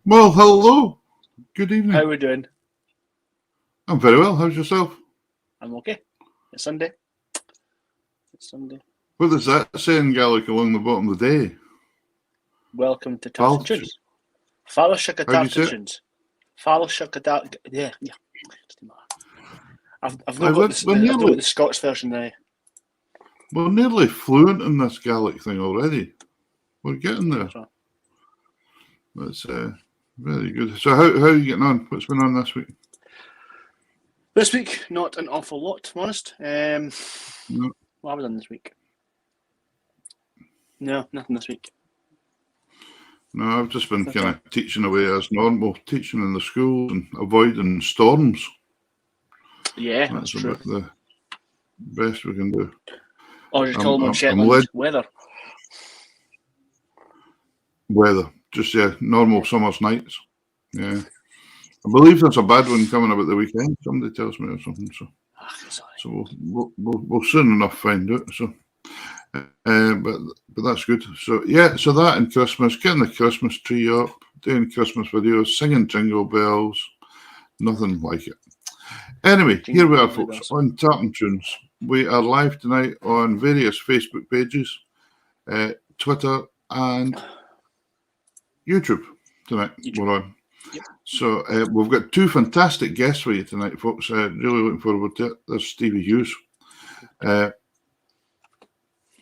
Well, hello. Good evening. How are we doing? I'm very well. How's yourself? I'm okay. It's Sunday. It's Sunday. What does that say in Gaelic along the bottom of the day? Welcome to Tarts and Tunes. Fallashaka Tarts and Tunes. Fallashaka Tarts. Yeah. I've not got the Scots version now. We're nearly fluent in this Gaelic thing already. We're getting there. That's very good. So how are you getting on? What's been on this week? This week, not an awful lot, to be honest. No. What have I done this week? No, nothing this week. No, I've just been kind of teaching away as normal, teaching in the schools and avoiding storms. Yeah, that's true. About the best we can do. Or just call them on Shetland weather. Weather. Just, normal summer's nights. Yeah. I believe there's a bad one coming about the weekend. Somebody tells me or something. So we'll soon enough find out. So, but that's good. So so that and Christmas, getting the Christmas tree up, doing Christmas videos, singing jingle bells, nothing like it. Anyway, here we are, folks, on Tarts and Tunes. We are live tonight on various Facebook pages, Twitter, and YouTube tonight. We're on. Yep. So we've got two fantastic guests for you tonight, folks. Really looking forward to it. There's Stevie Hughes. Really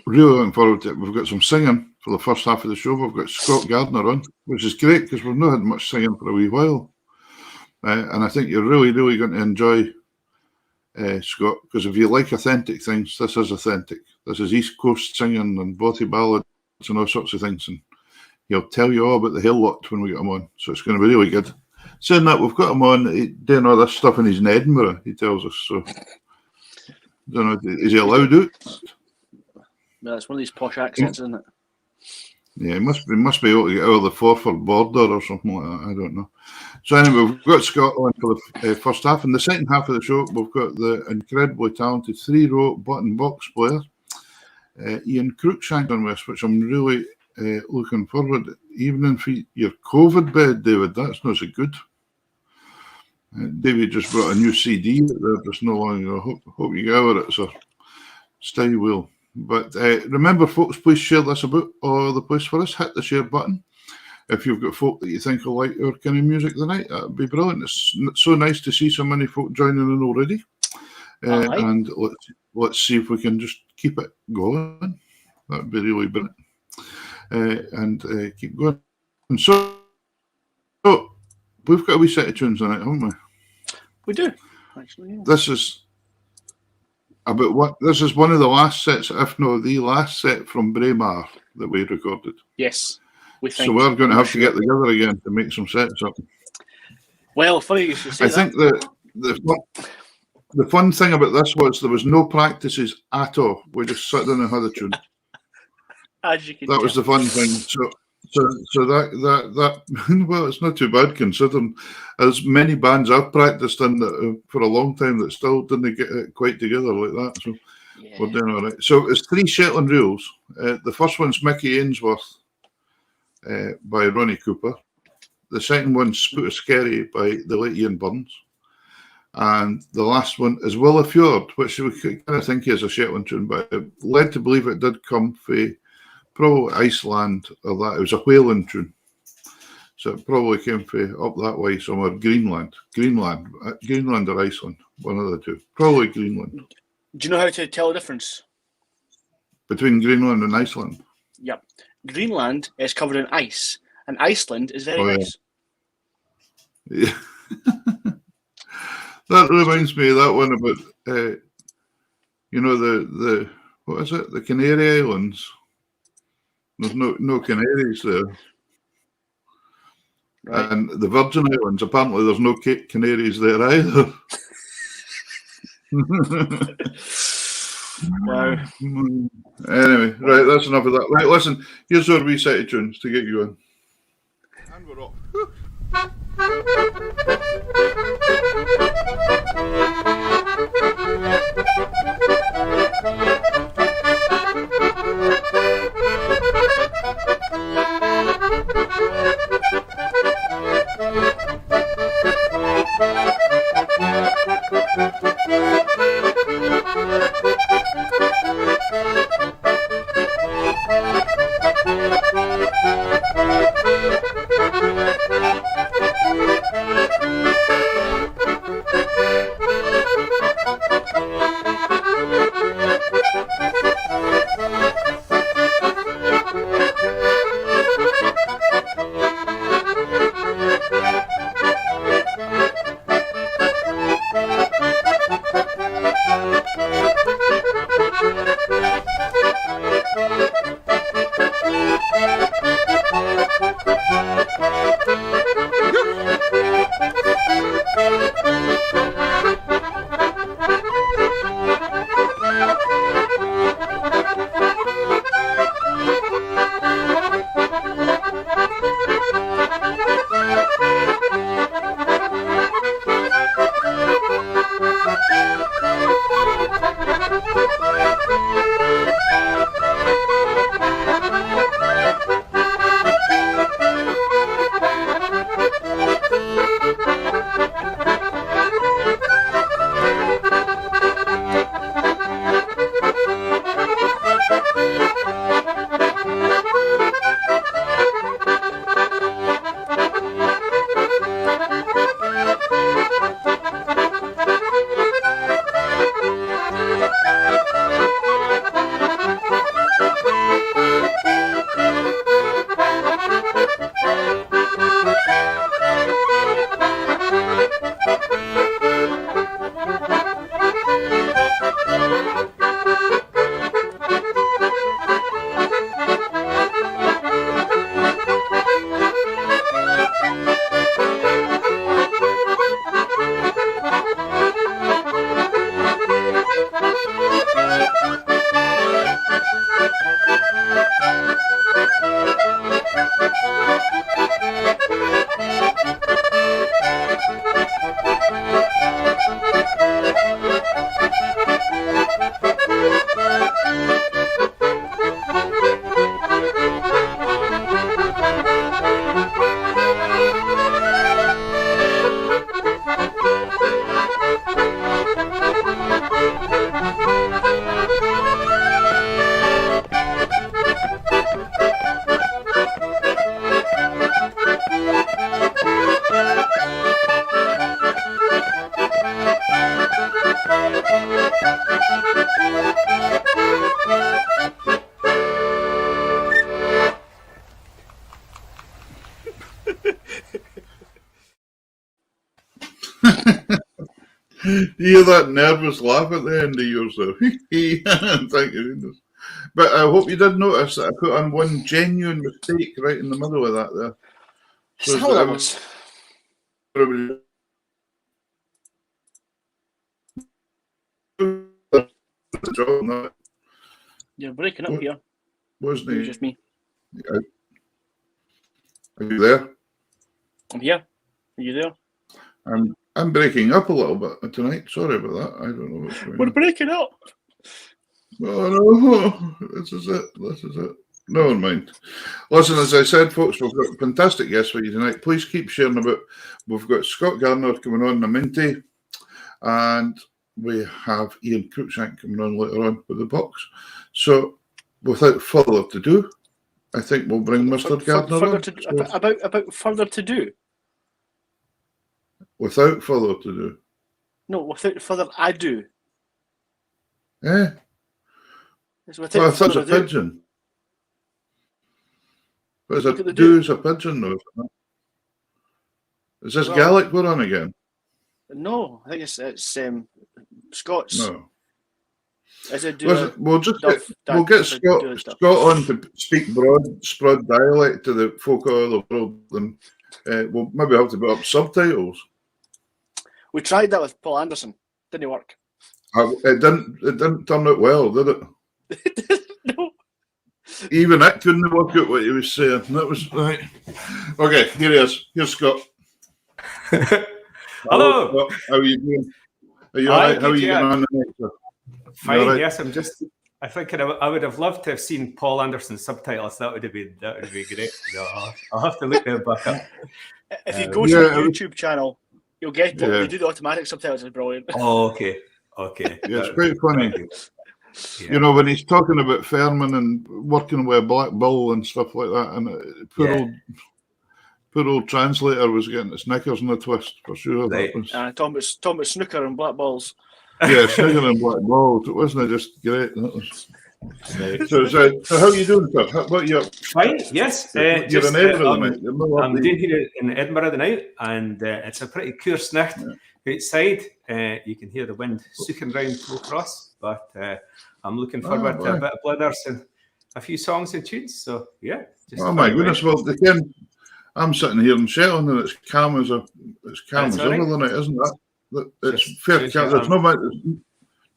looking forward to it. We've got some singing for the first half of the show. We've got Scott Gardner on, which is great because we've not had much singing for a wee while. And I think you're really, really going to enjoy Scott, because if you like authentic things, this is authentic. This is East Coast singing and bothy ballads and all sorts of things. And he'll tell you all about the Hill Lot when we get him on. So it's going to be really good. Saying that, we've got him on doing all this stuff, and he's in Edinburgh, he tells us. So, don't know, is he allowed out? Well, it's one of these posh accents, isn't it? Yeah, he must be able to get out of the Forford border or something like that. I don't know. So anyway, we've got Scotland for the first half. In the second half of the show, we've got the incredibly talented 3-row button box player, Ian Cruickshank on with us, which I'm really looking forward to. Even for your COVID bed, David, that's not so good. David just brought a new CD there just no long ago. Hope you get over it, sir. Stay well. But remember, folks, please share this about all over the place for us. Hit the share button. If you've got folk that you think will like our kind of music tonight, that would be brilliant. It's so nice to see so many folk joining in already. And let's see if we can just keep it going. That would be really brilliant. And keep going. And so we've got a wee set of tunes tonight, haven't we? We do, actually. Yeah. This is one of the last sets, if not the last set from Braemar that we recorded. Yes, we think. So we're going to have to get together again to make some sets up. Well, funny you should say that. I think the fun thing about this was there was no practices at all. We just sat down and had a tune. As you can that tell. was the fun thing. So that well, it's not too bad considering as many bands I've practiced in for a long time that still didn't get it quite together like that. So yeah. We're doing all right. So it's 3 Shetland reels. The first one's Mickey Ainsworth by Ronnie Cooper. The second one's Spoot of Scary by the late Ian Burns. And the last one is Willa Fjord, which we kind of think is a Shetland tune, but I'm led to believe it did come from probably Iceland or that. It was a whaling tune. So it probably came from up that way somewhere, Greenland or Iceland, one of the two. Probably Greenland. Do you know how to tell the difference? Between Greenland and Iceland? Yep. Greenland is covered in ice, and Iceland is very nice. Yeah. That reminds me of that one about, the what is it? The Canary Islands. There's no Canaries there. Right. And the Virgin Islands, apparently there's no Canaries there either. Wow. Anyway, right, that's enough of that. Right, listen, here's our wee set of tunes to get you in. And we're off. You hear that nervous laugh at the end of yours, though. Thank you. But I hope you did notice that I put on one genuine mistake right in the middle of that there. So that was. You're breaking up here. Wasn't it? Just me. Are you there? I'm here. Are you there? I'm breaking up a little bit tonight. Sorry about that. I don't know what's going on. We're breaking up. Oh, no. This is it. Never mind. Listen, as I said, folks, we've got fantastic guests for you tonight. Please keep sharing about. We've got Scott Gardner coming on, the Minty, and we have Ian Crookshank coming on later on with the box. So, without further ado, I think we'll bring Mr. Gardner on. About further to do? Without further to do. No, without further ado. Eh? Well, I thought it's a pigeon. But is a pigeon, though? Is this Gaelic we're on again? No, I think it's Scots. No. Is it we'll get Scott on to speak broad dialect to the folk of the world, and we'll maybe have to put up subtitles. We tried that with Paul Anderson. Didn't work. It didn't turn out well, did it? No. Even it couldn't work out what he was saying. That was right. Okay, here he is. Here's Scott. Hello. How are you doing? Are you all right? How are you getting on tonight, sir? Fine. Right? Yes, I'm just. I think I would have loved to have seen Paul Anderson's subtitles. That would have been great. No, I'll have to look them back up. If you go to the YouTube channel, you'll get it. You do the automatic subtitles. It's brilliant. Oh, okay. Yeah, it's quite funny. Yeah. You know, when he's talking about Fairman and working with a Black Bull and stuff like that, and poor old translator was getting his knickers in a twist for sure. Right. Talking about snooker and black balls. Yeah, snooker and black balls. It wasn't just great. That was. So how are you doing, sir? What are you up? Fine. Yes. You're in Edinburgh tonight. I'm down here in Edinburgh tonight, and it's a pretty coarse night outside. You can hear the wind sooking round across, but I'm looking forward to a bit of Bladders and a few songs and tunes. So yeah. Oh my goodness! Well, again, I'm sitting here in Shetland, and it's calm as ever the night, isn't it? It's fair. There's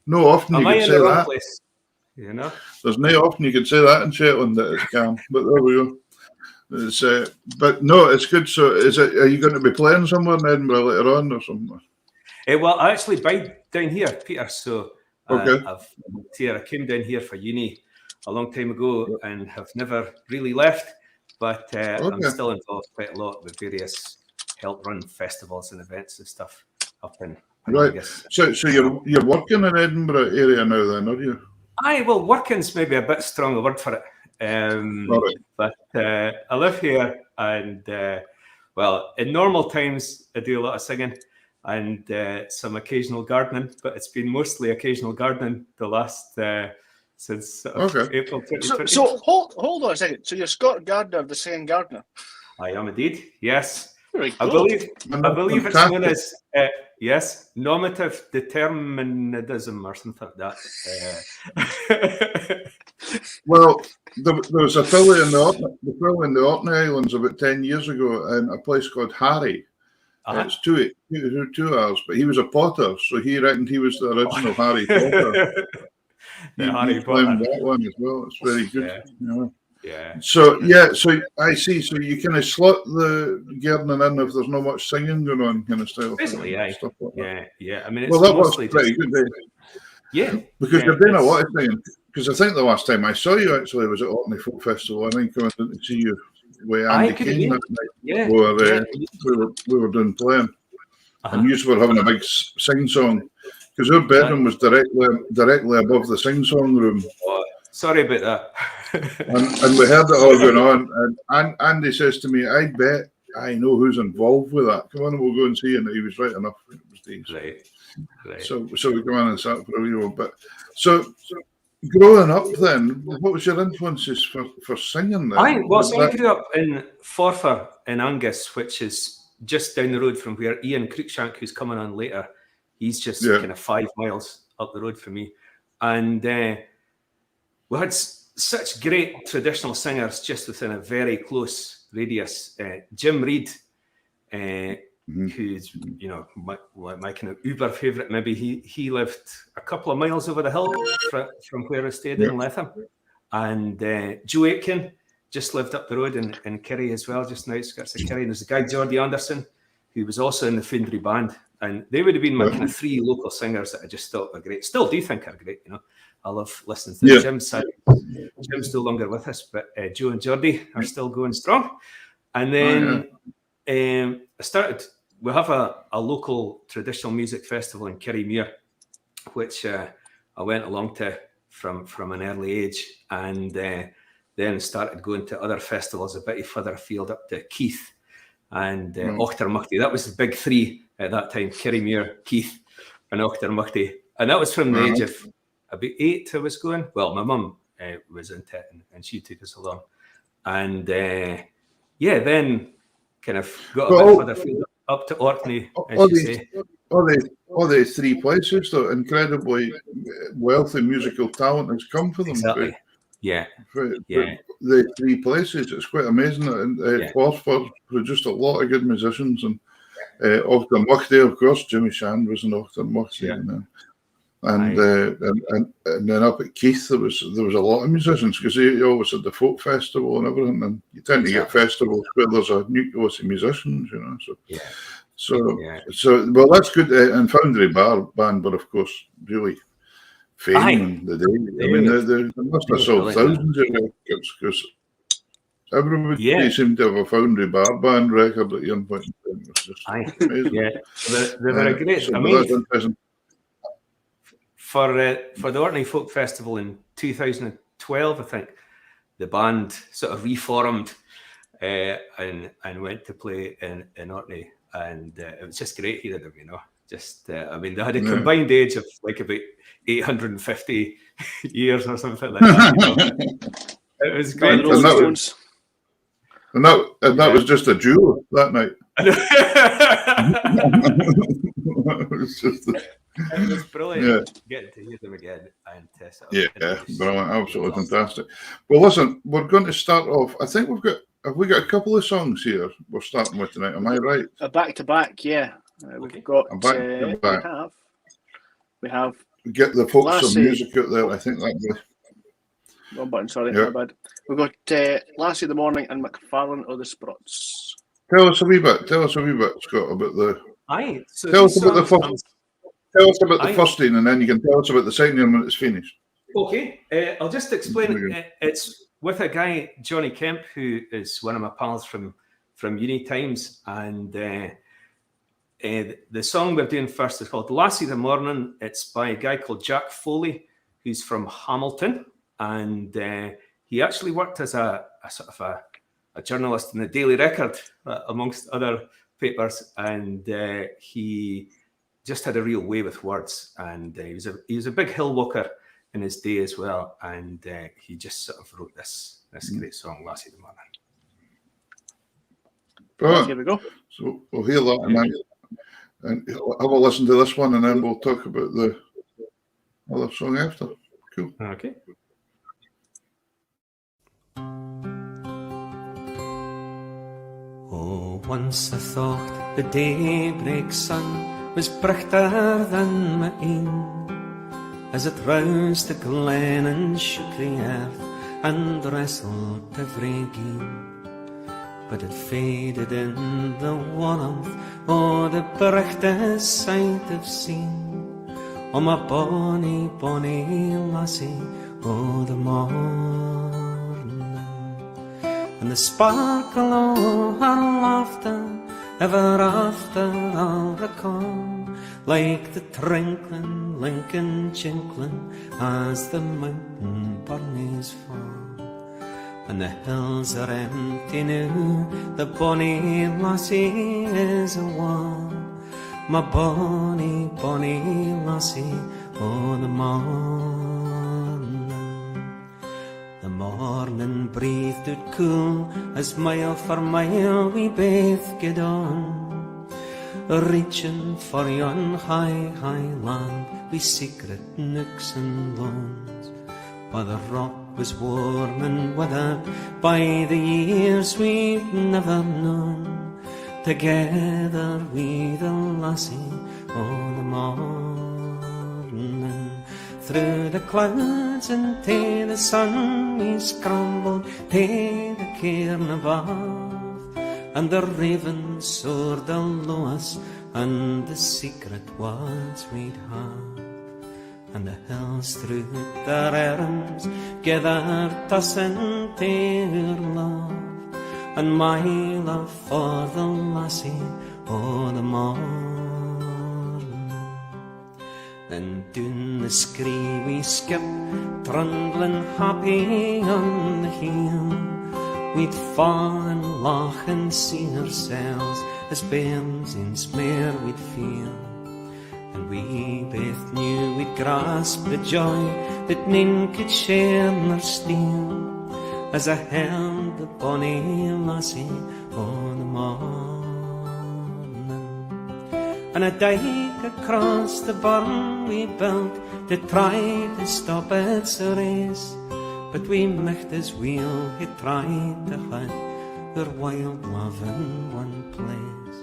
no often you can say that. Place, you know, there's no often you can say that in Shetland that it's calm. But there we go. It's but no, it's good. So, are you going to be playing somewhere in Edinburgh later on or something? Well, I actually bide down here, Peter. So okay. I came down here for uni a long time ago and have never really left. But I'm still involved quite a lot with various help-run festivals and events and stuff up in. Right. So you're working in Edinburgh area now, then, are you? Well, working's maybe a bit strong a word for it. But I live here, and in normal times I do a lot of singing and some occasional gardening, but it's been mostly occasional gardening the last since April 2020. So hold on a second. So you're Scott Gardner, the singing gardener? I am indeed. Yes. Very good. I believe it's known as nominative determinism or something like that. Well, there was a fellow in the Orkney Islands about 10 years ago in a place called Harry. It's two hours, but he was a potter, so he reckoned he was the original Harry Potter. Harry Potter. That one as well. It's very good. Yeah. So I see. So you kind of slot the gardening in if there's not much singing going on, kind of style. Basically, stuff like that. Yeah. I mean, it's that was pretty good. Yeah, because you're doing a lot of singing. Because I think the last time I saw you actually was at Orkney Folk Festival. I think I went to see you with Andy Kane that night. Yeah. We were doing playing, and you were having a big sing song. Because our bedroom was directly above the sing-song room. Oh, sorry about that. and we heard it all going on. And Andy says to me, I bet I know who's involved with that. Come on, we'll go and see. And he was right enough. It was days. Right. So we go in and sat for a wee bit. So growing up then, what was your influences for singing then? I grew up in Forfar in Angus, which is just down the road from where Ian Cruickshank, who's coming on later, he's just kind of 5 miles up the road from me. And we had such great traditional singers just within a very close radius. Jim Reid, who's, you know, my kind of uber favourite, maybe he lived a couple of miles over the hill from where I stayed in Letham. And Joe Aitken just lived up the road in Kerry as well, just now, outskirts of Kerry. And there's a guy, Geordie Anderson, who was also in the Foundry Band. And they would have been my kind of 3 local singers that I just thought were great. Still do think are great, you know. I love listening to Jim's side. Jim's no longer with us, but Joe and Geordie are still going strong. And then we have a local traditional music festival in Kerrymuir, which I went along to from an early age, and then started going to other festivals a bit further afield up to Keith and Auchtermuchty. That was the big 3 at that time: Kerrymuir, Keith, and Auchtermuchty. And that was from the age of about 8 I was going. Well, my mum was into it, and she took us along. And then kind of got a bit further afield up to Orkney, as you say. All the 3 places, though, incredibly wealthy musical talent has come for them. Exactly. For the 3 places, it's quite amazing. And Forfar produced a lot of good musicians, and Auchtermuchty, of course, Jimmy Shand was in Auchtermuchty, and then up at Keith there was a lot of musicians, because he always had the folk festival and everything, and you tend to get festivals where there's a nucleus of musicians, you know. So well, that's good. And Foundry Band were, of course, really famous the day. I mean, they must have sold thousands of records, because everybody seemed to have a Foundry Band record at one point in time. It was just amazing. They were a great. I mean, for the Orkney Folk Festival in 2012, I think, the band sort of reformed and went to play in Orkney, and it was just great hearing them, you know. Just, I mean, they had a combined age of like about 850 years or something like that. You know? It was great. And that was just a duo that night. It was brilliant getting to hear them again. And brilliant, absolutely fantastic. Well, listen, we're going to start off. I think have we got a couple of songs here we're starting with tonight? Am I right? A back to back, we've got a back to back. We have get the folks some music out there. I think that one button. Sorry, my bad. We've got Lassie of the Morning and McFarlane of the Sprots. Tell us a wee bit, Scott, about the. Tell us about the first. Tell us about the first thing, and then you can tell us about the second one when it's finished. Okay, I'll just explain. It's with a guy, Johnny Kemp, who is one of my pals from uni times, and the song we're doing first is called Lassie of the Morning. It's by a guy called Jack Foley, who's from Hamilton, and he actually worked as a sort of a journalist in the Daily Record, amongst other papers, and he just had a real way with words, and he was a big hill walker in his day as well, and he just sort of wrote this great song, Lassie of the Morning. Brilliant. Here we go. So we'll hear that and have a listen to this one, and then we'll talk about the other song after. Cool. Okay. Oh, once I thought the daybreak sun was brighter than my een, as it roused the glen and shook the earth and wrestled every game. But it faded in the warmth o' the brichtest sight I've seen, o' my bonny, bonny lassie o' the morning. And the sparkle o' her laughter ever after I'll recall, like the twinkling, linking, chinkling as the mountain burnies fall. And the hills are empty now, the bonny lassie is a wall, my bonny, bonny lassie o' the morning. The morning breathed out cool as mile for mile we baith gaed on, reaching for yon high, high land with secret nooks and lawns. But the rock was warm and weathered by the years we've never known. Together we the lassie o' the morning. Through the clouds and to the sun we scrambled to the cairn above, and the raven soared below us and the secret words we'd have. And the hills through their arms gathered us into our love, and my love for the lassie o' the morning. Then down the skree we skipped, trundling happy on the hill. We'd fa' and laugh and see ourselves as bairns in smere we'd feel. And we both knew we'd grasp the joy that none could share nor steal, as I held the bonny lassie o' the morning. And a dike across the burn we built to try to stop its race, but we micht as well had tried to hide our wild love in one place.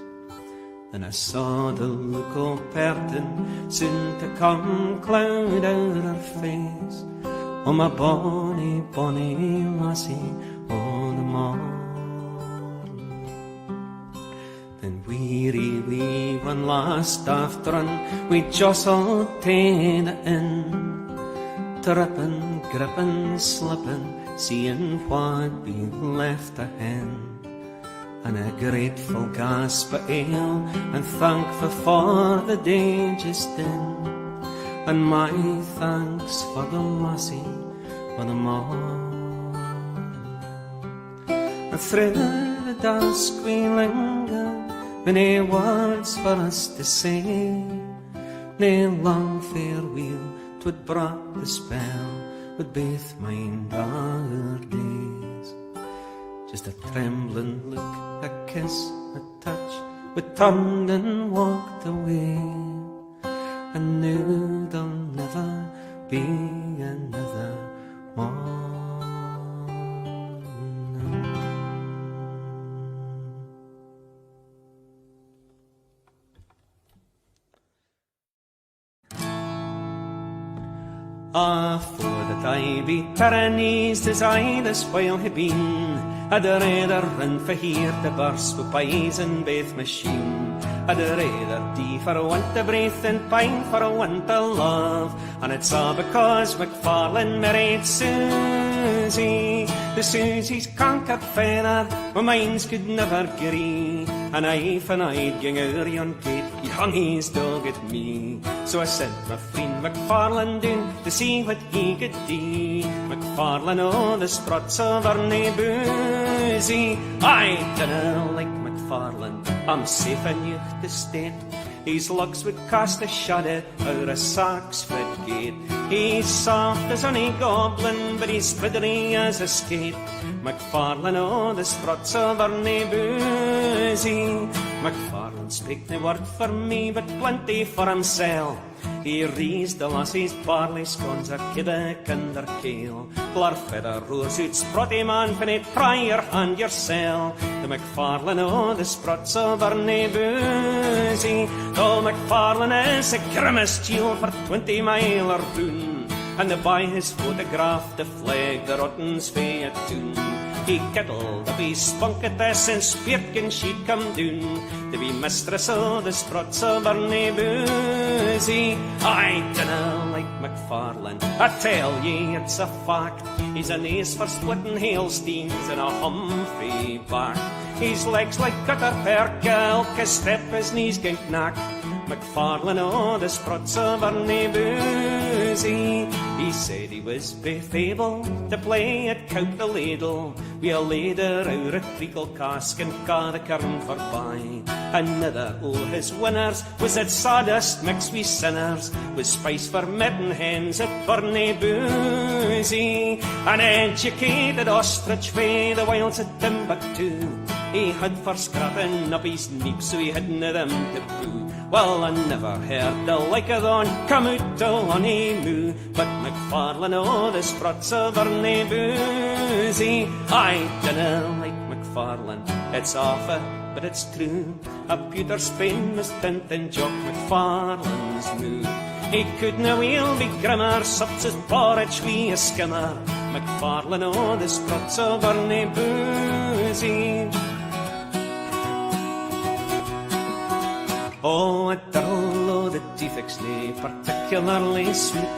And I saw the look o' Perton soon to come cloud out her face, o' my bonny, bonny lassie o' the morning. Then weary we one last afternoon we jostled to the inn, tripping, gripping, slipping, seeing what we left ahead. And a grateful gasp of ale, and thankful for the day just in, and my thanks for the lassie o' the morning. And through the dusk we lingered, with nae words for us to say, nae long farewell, 'twould brought the spell, would both mind our days. Just a trembling look, a kiss, a touch, we turned and walked away, and knew there'll never be another morning. Ah, for that I be tyrannies as I this while have been, I'd rather run for here to burst with pies and baith machine. I'd rather die for a want of breath and pine for a want of love. And it's all because McFarlane married Susie. The Susie's conquered feather, my minds could never agree. And I'd ging o'er yon gate, he hung his dog at me. So I sent my friend McFarlane down to see what he could do. McFarlane, oh, the sprots over nae boozy. I dinna like McFarlane, I'm safe in youth estate. His looks would cast a shadow out of Saxford gate. He's soft as any goblin, but he's spiddery as a skate. McFarlane, oh, the sprots over nae boozy. McFarlane spake nae word for me, but plenty for himself. He rees the lassie's barley scones, a kiddick in their kale. Blur feather roars out, sprotty man, finna try your hand yoursel. The McFarlane, oh, the sprots over nae boozy. Oh, McFarlane is a grimace chiel for 20 mile or doon, and by his photograph the flag the rottens fae a tune. He kettled up his spunk at this and spierkin she'd come down to be mistress o' the sprots over nae boozy. I dinna like McFarlane, I tell ye it's a fact. He's an ace for splitting hailsteins and a humphy back. His legs like cutter perk, elk step his knees can knack. McFarlane, oh, the sprots over nae boozy. He said he was baith able to play at count the ladle, wi' a ladder out a treacle cask and ca' the curn forby. Another o' his winners was at sawdust mixed with sinners, with spice for mitten hens at Boozy. An educated ostrich fae the wilds at Timbuktu, he had for scrapping up his neep, so he hadna them to poo. Well, I never heard the like of one come out o' honey moo, but McFarlane o' the Sprots of Boozy. I dinna like McFarlane, it's awfu', but it's true. A Peter's famous tint and Jock McFarlane's moo. He couldna weel be grimmer, sups his porridge wi' a skimmer. McFarlane o' the Sprots of Boozy. Oh, a dull o' the Deefix nae particularly sweet,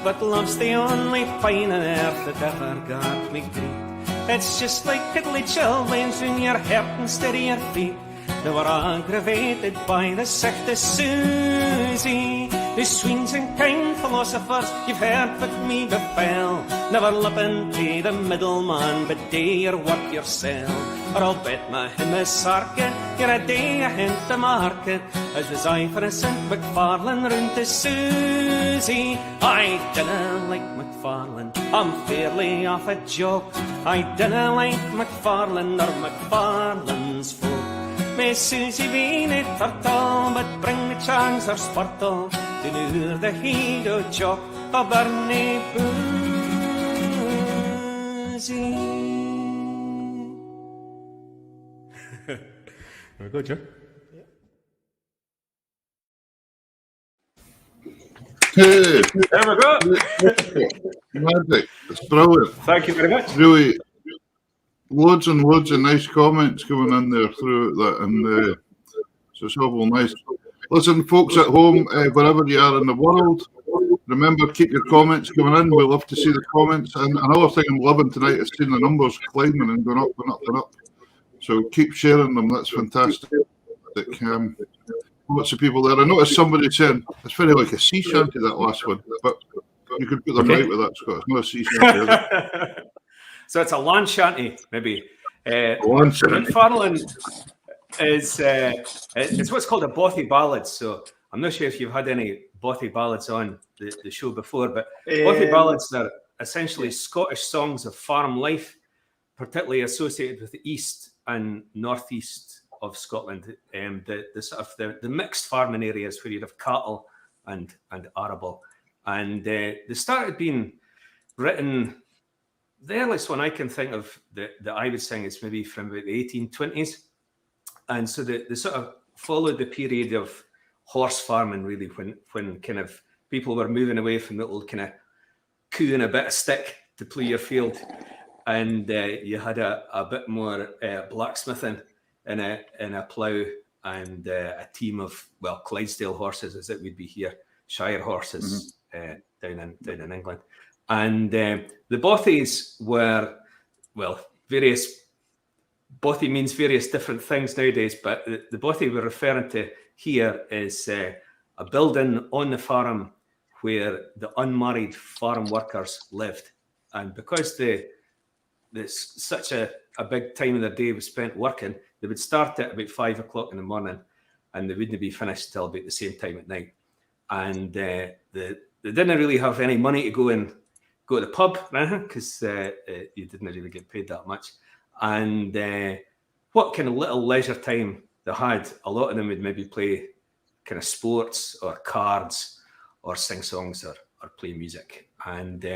but love's the only fine on earth that ever got me greet. It's just like piddly chilblains when you're hurting steady your feet. They were aggravated by the sicht of Susie. The sweens and kind philosophers you've heard but me befell, never lippin' to the middleman, but do your work yourself. Or I'll bet my him is sarkin', you're a day ahead to market, as was I for a St. McFarlane round to Susie. I dinna like McFarlane, I'm fairly off a joke. I dinna like McFarlane or McFarlane's folk. May Susie be nae turtle, but bring the changs or spurtle to lure the heed o' Jock o' Bernie Boozy. There we go, Joe. Hey, There we go. magic. It's brilliant. Thank you very much. Really, loads and loads of nice comments coming in there throughout that, and so it's all nice. Listen, folks at home, wherever you are in the world, remember, keep your comments coming in. We love to see the comments. And another thing I'm loving tonight is seeing the numbers climbing and going up and up and up. So keep sharing them. That's fantastic. Lots of people there. I noticed somebody saying it's very like a sea shanty, that last one, but you could put them right with that, Scott. It's not a sea shanty, is it? So it's a land shanty, maybe. Land shanty. McFarlane is it's what's called a bothy ballad. So I'm not sure if you've had any bothy ballads on the show before, but bothy ballads are essentially Scottish songs of farm life, particularly associated with the east and northeast of Scotland, the sort of the mixed farming areas where you'd have cattle and arable, and they started being written. The earliest one I can think of that I would sing is maybe from about the 1820s, and so they sort of followed the period of horse farming, really, when kind of people were moving away from the old kind of coo and a bit of stick to plough your field, and you had a bit more blacksmithing in a plough, and a team of, well, Clydesdale horses, as it would be here, Shire horses, down in England. And the bothies were, well, bothy means various different things nowadays, but the bothy we're referring to here is a building on the farm where the unmarried farm workers lived. And because there's such a big time of their day was spent working, they would start at about 5 o'clock in the morning and they wouldn't be finished till about the same time at night. And they didn't really have any money to go to the pub, because you didn't really get paid that much. And what kind of little leisure time they had, a lot of them would maybe play kind of sports or cards or sing songs or play music. And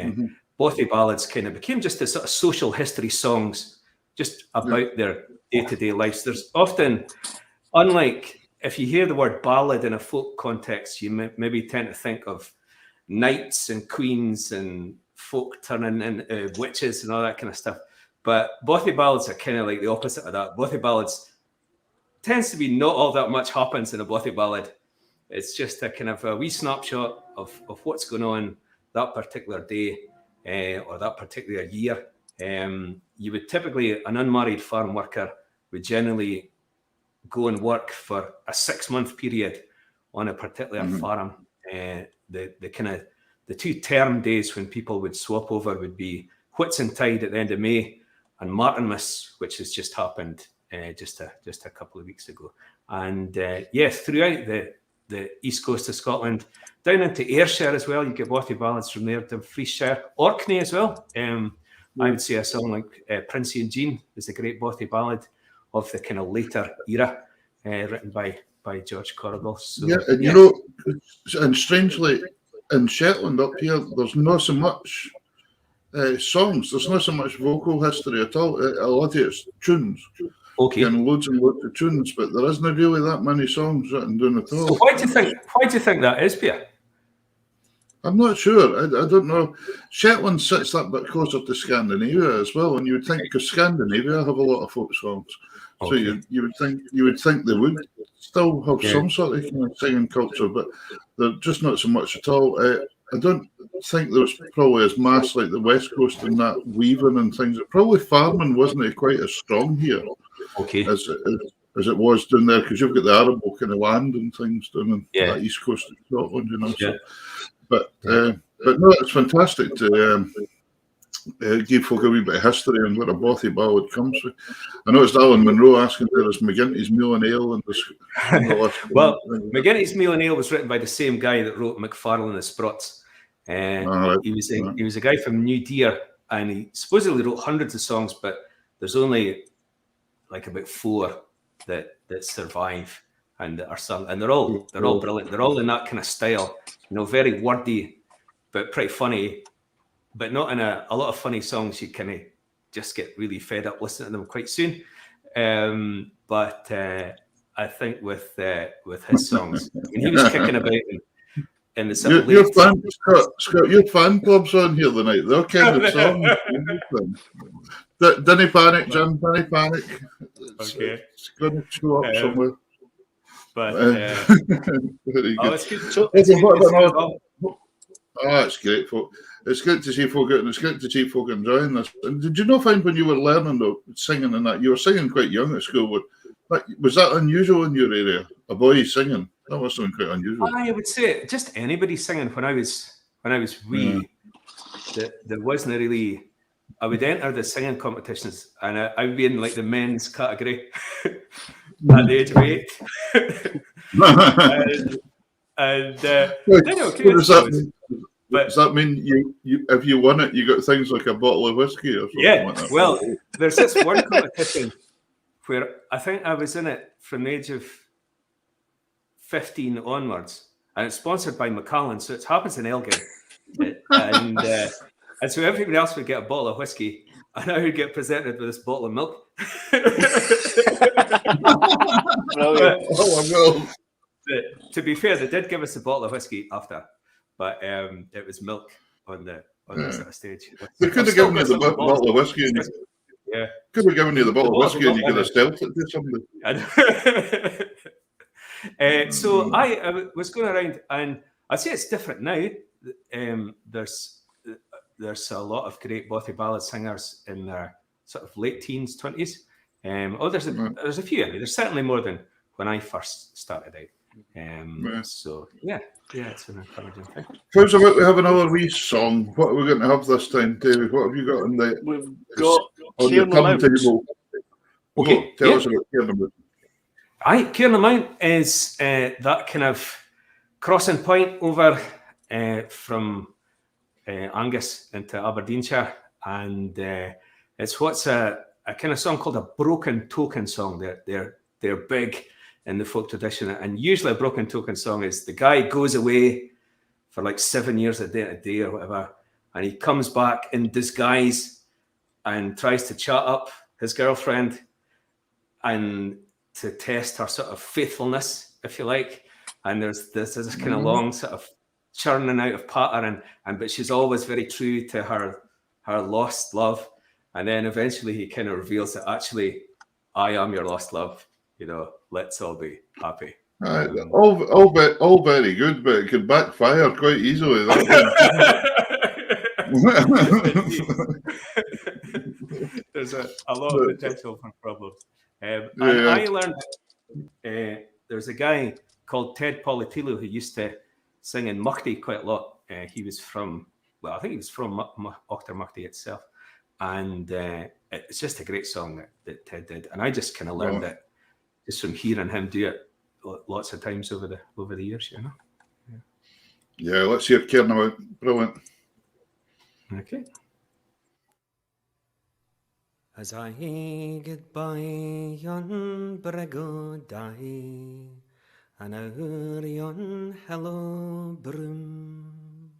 bothy ballads kind of became just a sort of social history songs just about their day-to-day lives. There's often, unlike if you hear the word ballad in a folk context, you maybe tend to think of knights and queens and folk turning into witches and all that kind of stuff. But bothy ballads are kind of like the opposite of that. Bothy ballads tends to be not all that much happens in a bothy ballad. It's just a kind of a wee snapshot of what's going on that particular day or that particular year. You would typically, an unmarried farm worker would generally go and work for a 6-month period on a particular farm. The 2 term days when people would swap over would be Whitsuntide at the end of May and Martinmas, which has just happened just a couple of weeks ago. And throughout the east coast of Scotland, down into Ayrshire as well, you get bothy ballads from there, Dumfriesshire, Orkney as well. I would say a song like Princey and Jean is a great bothy ballad of the kind of later era, written by George Corrigal. So, and you know, and strangely, in Shetland up here, there's not so much songs. There's not so much vocal history at all. A lot of it's tunes. Okay. And loads of tunes, but there isn't really that many songs written down at all. So why do you think that is, Pierre? I'm not sure. I don't know. Shetland sits that bit closer to Scandinavia as well, and you would think, because Scandinavia have a lot of folk songs, so you would think they would still have some sort of singing culture, but they're just not so much at all. I don't think there's probably as mass like the West Coast and that weaving and things. Probably farming wasn't quite as strong here as it was down there, because you've got the arable kind of land and things down in that east coast of Scotland, you know. So. But no, it's fantastic to give folk a wee bit of history and where a bothy ballad comes from. I noticed Alan Munro asking there is McGinty's Meal and Ale and the list. Well, McGinty's Meal and Ale was written by the same guy that wrote McFarlane the Sprots. He was a guy from New Deer, and he supposedly wrote hundreds of songs, but there's only like about 4 that survive and that are sung, and they're all brilliant. They're all in that kind of style, you know, very wordy, but pretty funny, but not in a lot of funny songs. You kind of just get really fed up listening to them quite soon. But I think with his songs, when he was kicking about in the sort of Scott, your fan club's on here tonight. They're kind of songs. Didn't panic, Jim. Didn't panic. It's going to show up somewhere. But it's great, folk. It's good to see folk out, and it's good to see folk enjoying this. And did you not find when you were learning singing and that, you were singing quite young at school? Was that unusual in your area? A boy singing? That was something quite unusual. I would say just anybody singing when I was wee. There wasn't really. I would enter the singing competitions, and I would be in like the men's category at the age of 8. Does that mean you if you won it, you got things like a bottle of whiskey or something like that? Well, there's this one competition where I think I was in it from the age of 15 onwards, and it's sponsored by Macallan, so it happens in Elgin, and so everybody else would get a bottle of whiskey, and I would get presented with this bottle of milk. To be fair, they did give us a bottle of whiskey after, but it was milk on the sort of stage. They could have given you the bottle of whiskey, and could have given you the bottle of whiskey, and you could have stealth it to somebody. So I was going around, and I'd say it's different now. There's a lot of great bothy ballad singers in their sort of late teens, 20s. There's a few. I mean, there's certainly more than when I first started out. So it's an encouraging thing. How's about we have another wee song? What are we going to have this time, David? What have you got on the? We've got on the turntable. Okay, tell us about Cairnamount. Cairnamount is that kind of crossing point over from Angus into Aberdeenshire, and it's what's a kind of song called a broken token song. They're big in the folk tradition, and usually a broken token song is the guy goes away for like 7 years a day or whatever, and he comes back in disguise and tries to chat up his girlfriend and to test her sort of faithfulness, if you like. And there's this kind of long sort of churning out of patter, but she's always very true to her lost love. And then eventually he kind of reveals that actually, I am your lost love. You know, let's all be happy. All very good, but it could backfire quite easily. There's a lot of potential for problems. And I learned there's a guy called Ted Politilu who used to sing in Muchty quite a lot. He was from, I think he was from Auchtermuchty itself. And it's just a great song that Ted did. And I just kind of learned it just from hearing him do it lots of times over the years, you know. Yeah, let's hear Caring About. Brilliant. Okay. As I get by yon brego die, and o'er yon hello broom,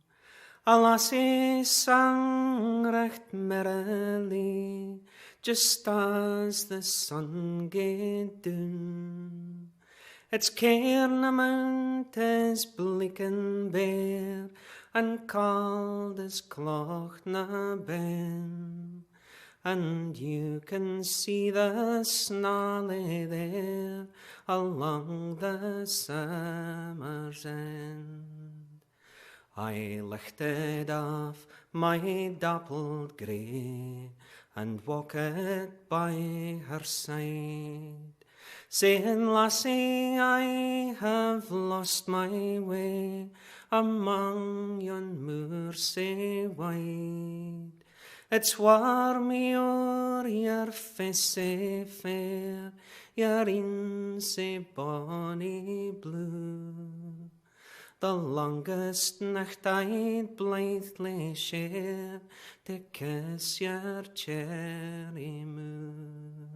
a lassie sang recht merrily, just as the sun gaed down. It's Cairnamount is bleak and bare, and cold as Clochnaben, and you can see the snarly there along the summer's end. I lifted off my dappled grey and walked by her side, saying, Lassie, I have lost my way among yon moors sae wide. It's warm o'er your face sae fair, your een sae bonny blue. The longest night I'd blithely share to kiss your cherry moon.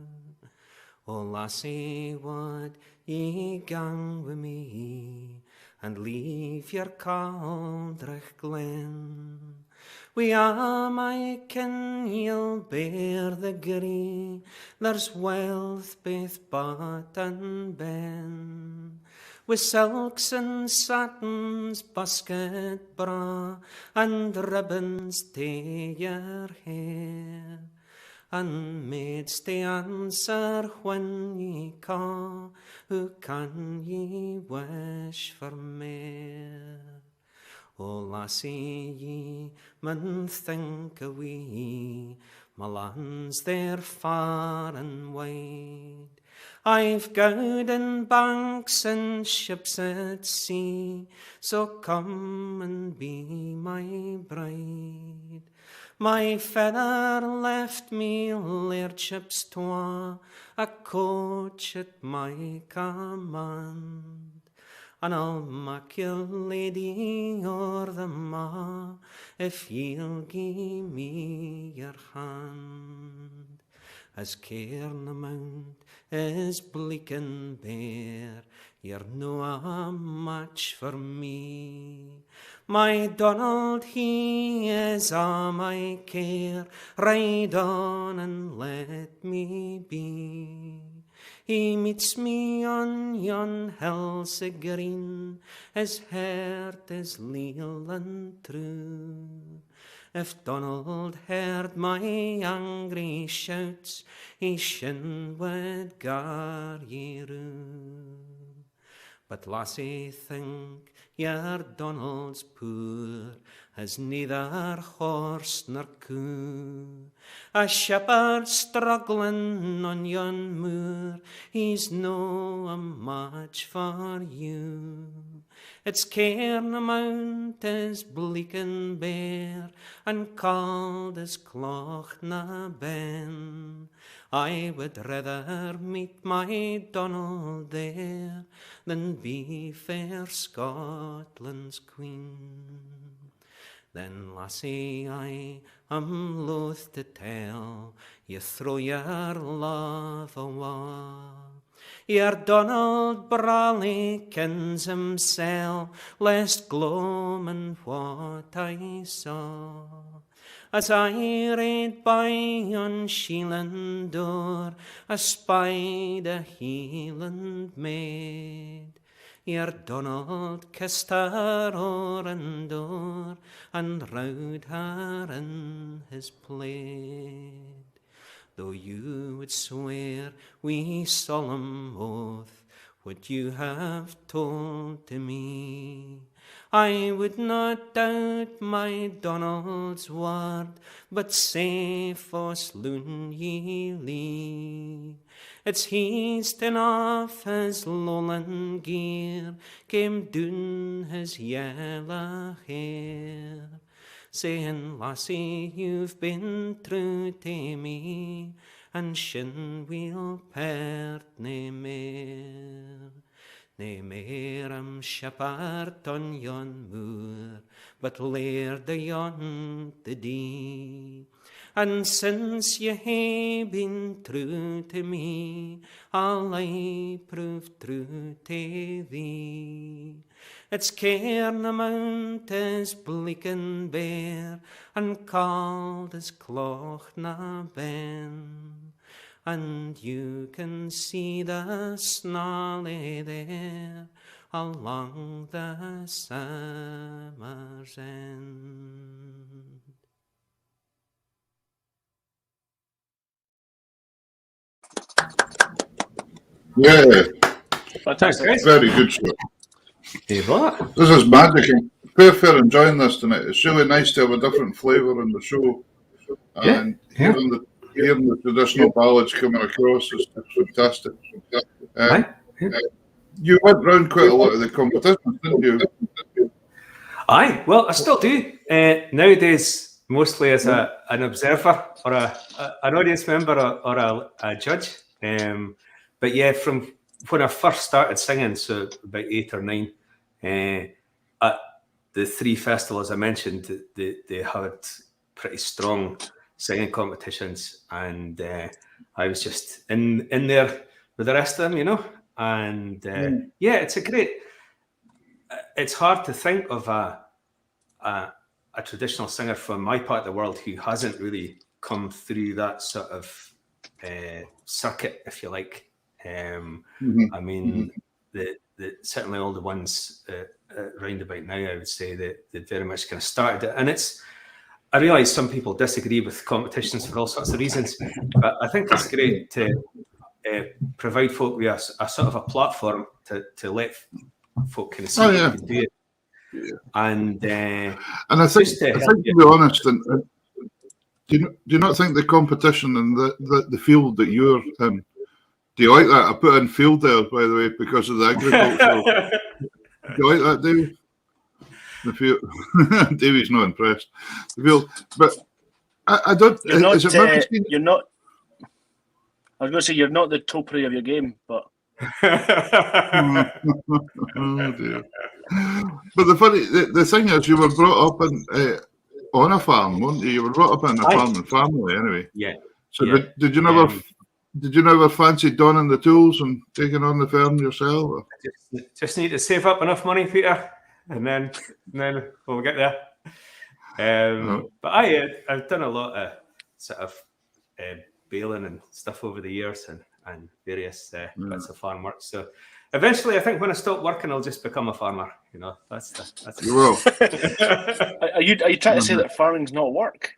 O lassie, would ye gang wi' me and leave your Caldrich glen? We are my kin, ye'll bear the gree, there's wealth baith bought and ben. With silks and satins, basket bra, and ribbons to your hair, and maids to answer when ye ca, who can ye wish for mair? O lassie, ye mun think a wee, my lands they're far and wide. I've golden banks and ships at sea, so come and be my bride. My feather left me lairdship's twa, a coach at my command, and I'll mak you lady o'er the ma, if ye'll gie me your hand. As Cairnamount is bleak and bare, you're no a match for me. My Donald, he is a my care, ride on and let me be. He meets me on yon hill sae green, his heart is leal and true. If Donald heard my angry shouts, he shin would gar ye rue. But lassie, think your Donald's poor, has neither horse nor coo. A shepherd struggling on yon moor, he's no a match for you. It's Cairnamount is bleak and bare, and cold as Clochnaben. I would rather meet my Donald there than be fair Scotland's queen. Then, lassie, I am loath to tell, you throw your love awa'. Your Donald brawly kens himsel, lest gloamin' what I saw. As I rade by yon Sheeland door, I spied a Hieland maid. Your Donald kissed her o'er and o'er, and rowed her in his plaid. Though you would swear wi' solemn oath what you have told to me, I would not doubt my Donald's word, but say fause loon ye lee. It's he's ta'en off his lowland gear, came doon his yellow hair, saying, lassie, you've been true to me, and shin we'll part nae mair. nae meer am shepherd on yon moor, but leerde yon the dee. And since ye hae been true to me, I'll I prove true to thee. It's Cairn Mount is bleak and bare, and cold as Cloch na Ben. And you can see the snarly there along the summer's end. Yeah, Fantastic. very good stuff. Hey, what? This is magic. I'm fair enjoying this tonight. It's really nice to have a different flavour in the show. And hearing the traditional ballads coming across is fantastic. You went round quite a lot of the competitions, didn't you? Aye, well, I still do. Nowadays, mostly as an observer or an audience member or a judge. But yeah, from when I first started singing, so about 8 or 9, at the 3 festivals I mentioned, they had pretty strong singing competitions, and I was just in there with the rest of them, you know. And yeah, it's a great. It's hard to think of a traditional singer from my part of the world who hasn't really come through that sort of circuit, if you like. I mean, certainly all the ones round about now, I would say that they very much kind of started it. And I realise some people disagree with competitions for all sorts of reasons, but I think it's great to provide folk with a sort of a platform to let folk kind of see you can do it. Yeah. And I think to be honest, do you not think the competition and the field that you're in, do you like that? I put in field there, by the way, because of the agricultural. Do you like that, Davey? The field. Davey's not impressed. The field, but I don't. You're not. I was going to say you're not the topiary of your game, but. Oh dear. But the thing is, you were brought up on a farm, weren't you? You were brought up in a farming family, anyway. Yeah. So did you never? Did you never fancy donning the tools and taking on the farm yourself? Just need to save up enough money, Peter, and then we'll get there. But I've done a lot of sort of baling and stuff over the years and various bits of farm work. So eventually, I think when I stop working, I'll just become a farmer. You know, that's. You will. Are you trying to say that farming's not work?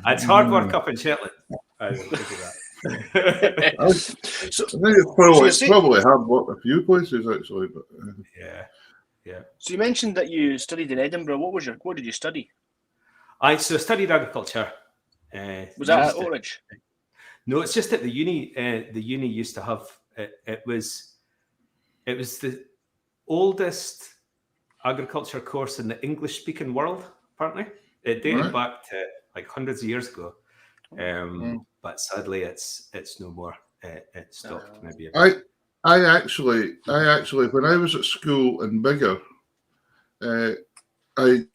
It's hard work up in Shetland. I will give you that. I think it's probably hard work a few places actually, but yeah. So you mentioned that you studied in Edinburgh. What did you study? I studied agriculture. Was that at Orange? No, it's just at the uni. The uni used to have it was the oldest agriculture course in the English-speaking world. Apparently, it dated back to like hundreds of years ago. But sadly, it's no more. It stopped maybe. I actually, when I was at school in Biggar, I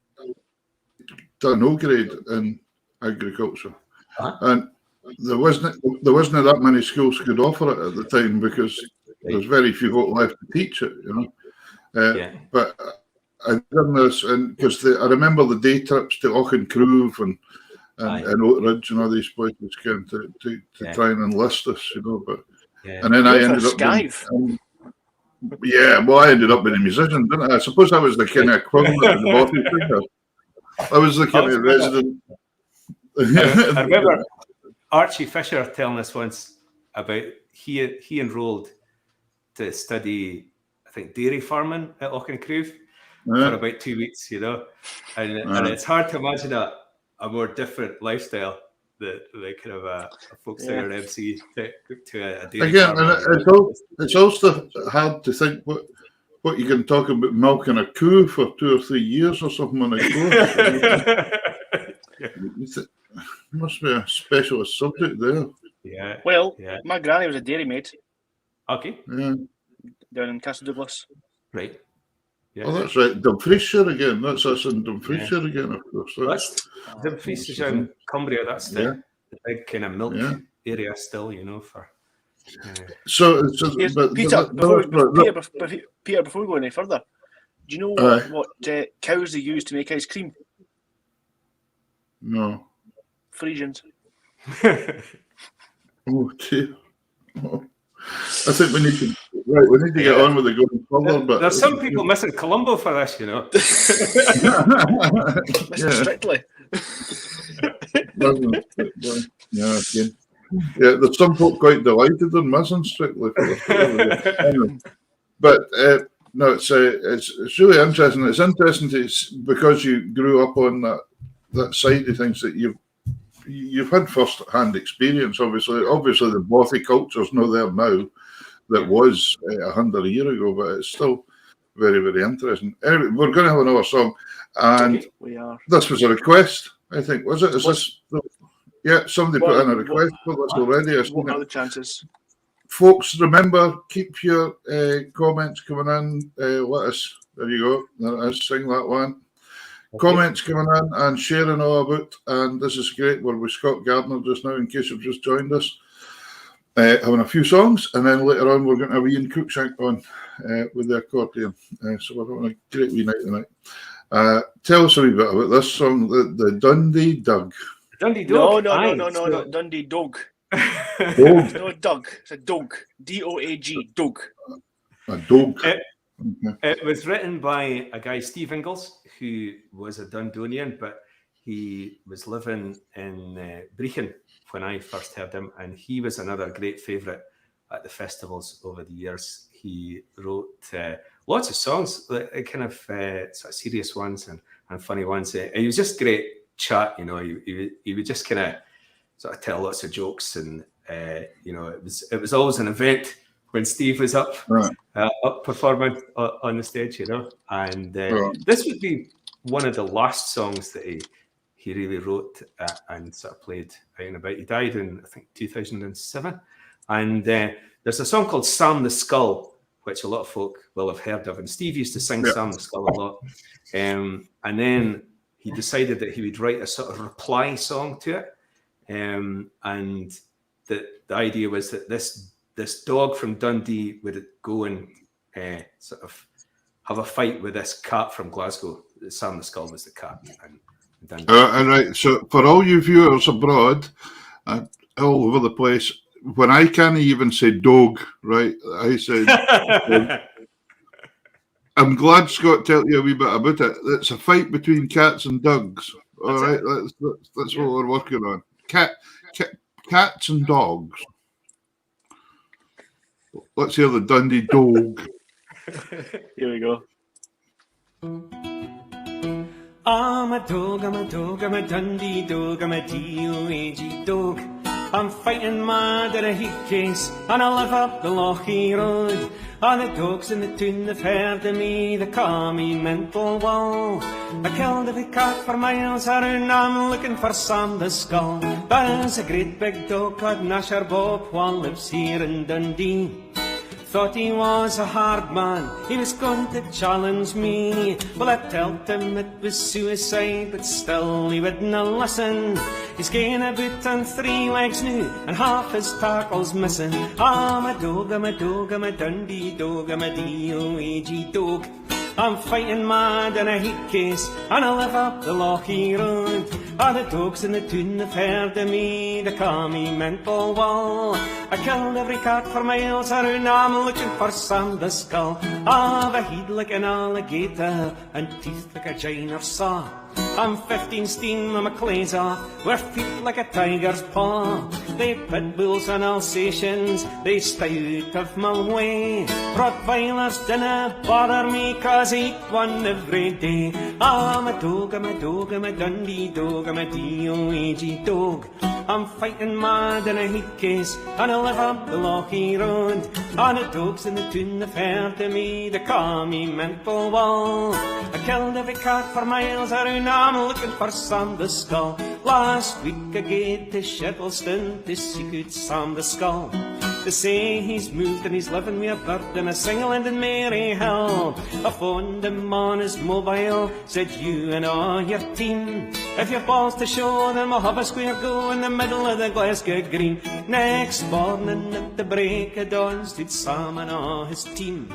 done O grade in agriculture, and there wasn't that many schools could offer it at the time because there's very few folk left to teach it, you know. But I've done this, and because I remember the day trips to Auchenkrove and Oak Ridge and all these places came to try and enlist us, you know. But and then I ended up being, I ended up being a musician, didn't I? I suppose I was the kind of equivalent of the body figure. I was the kind of resident. I remember Archie Fisher telling us once about he enrolled to study, I think, dairy farming at Auchenkrove for about 2 weeks, you know, and it's hard to imagine a more different lifestyle that kind of a folk singer MC to a dairy again, farmer. And it's also hard to think what you can talk about milking a cow for 2 or 3 years or something on a cow. Must be a specialist subject there. My granny was a dairy maid. Okay. Yeah. down in Castle Douglas. Right. Yeah. Oh, that's right. Dumfriesshire again. That's us in Dumfriesshire again, of course. Dumfries is in Cumbria. That's the big kind of milk area still, for. Peter, before we go any further, do you know what cows they use to make ice cream? No. Frisians. Oh, dear. Oh. I think we need to get on with the going forward. But there's some people missing Colombo for this, Strictly. Yeah, again. Yeah, there's some folk quite delighted in missing Strictly. But no, it's really interesting. It's interesting because you grew up on that side of things that you've had first-hand experience. Obviously the bothy culture's not there now. That was 100 years ago, but it's still very, very interesting. Anyway, we're going to have another song, and we are. This was a request, I think. Was it? Is this? Yeah, somebody put in a request for this already. What are the chances? Folks, remember, keep your comments coming in. Let us. There you go. There it is. Sing that one. Okay. Comments coming in and sharing all about. And this is great. We're with Scott Gardner just now, in case you've just joined us. Having a few songs, and then later on we're going to have Ian Crookshank on with the accordion. So we're having a great wee night tonight. Tell us a wee bit about this song, the Dundee Dug. Dundee Dog? No, Dundee Dog. Dog? No, Doug. It's a dog. D-O-A-G, Dog. A dog. It was written by a guy, Steve Ingalls, who was a Dundonian, but he was living in Brechin when I first heard him, and he was another great favourite at the festivals over the years. He wrote lots of songs, kind of sort of serious ones and funny ones. He was just great chat, he would just kind of sort of tell lots of jokes, and it was always an event when Steve was up performing on the stage, and this would be one of the last songs that he really wrote and sort of played out and about. He died in, I think, 2007. And there's a song called Sam the Skull, which a lot of folk will have heard of. And Steve used to sing Sam the Skull a lot. And then he decided that he would write a sort of reply song to it. And the idea was that this dog from Dundee would go and sort of have a fight with this cat from Glasgow. Sam the Skull was the cat. And right, so for all you viewers abroad, all over the place, when I can't even say dog, right, I say dog. I'm glad Scott told you a wee bit about it. It's a fight between cats and dogs. All right, that's what we're working on. Cats and dogs. Let's hear the Dundee Dog. Here we go. I'm a dog, I'm a Dundee dog, I'm a D-O-A-G dog. I'm fighting mad in a heat case, and I live up the Lochie Road. And the dogs in the town have heard of me, they call me Mental Wall. I killed every cat for miles around, I'm looking for Sam the Skull. There's a great big dog called Nasher Bob, one lives here in Dundee. Thought he was a hard man, he was going to challenge me. Well, I told him it was suicide, but still he wouldn't listen. He's gained a boot on 3 legs now, and half his tackle's missing. I'm a dog, I'm a dog, I'm a Dundee dog, I'm a D-O-A-G dog. I'm fighting mad in a heat case, and I live up the Lochie Road. All the dogs in the town have heard of me, they call me Mental Wall. I killed every cat for miles around, I'm looking for Sam the Skull. I've a head like an alligator, and teeth like a giant saw. I'm 15 stone with my clays off, with feet like a tiger's paw. They pit bulls and Alsatians, they stay out of my way. Rottweilers dinna bother me, cause I eat one every day. I'm a dog, I'm a dog, I'm a Dundee dog, I'm a D-O-A-G dog. I'm fighting mad in a heat case, and I live up the Lochie Road. And the dogs in the town have heard of me, they call me Mental Wall. I killed every cat for miles around, I'm looking for Sam the Skull. Last week I gave to Shettleston to seek out Sam the Skull. They say he's moved and he's living with a bird in a single end in Maryhill. I phoned him on his mobile, said you and all your team, if you've balls to show them, I'll have a square go in the middle of the Glasgow Green. Next morning at the break of dawn stood Sam and all his team,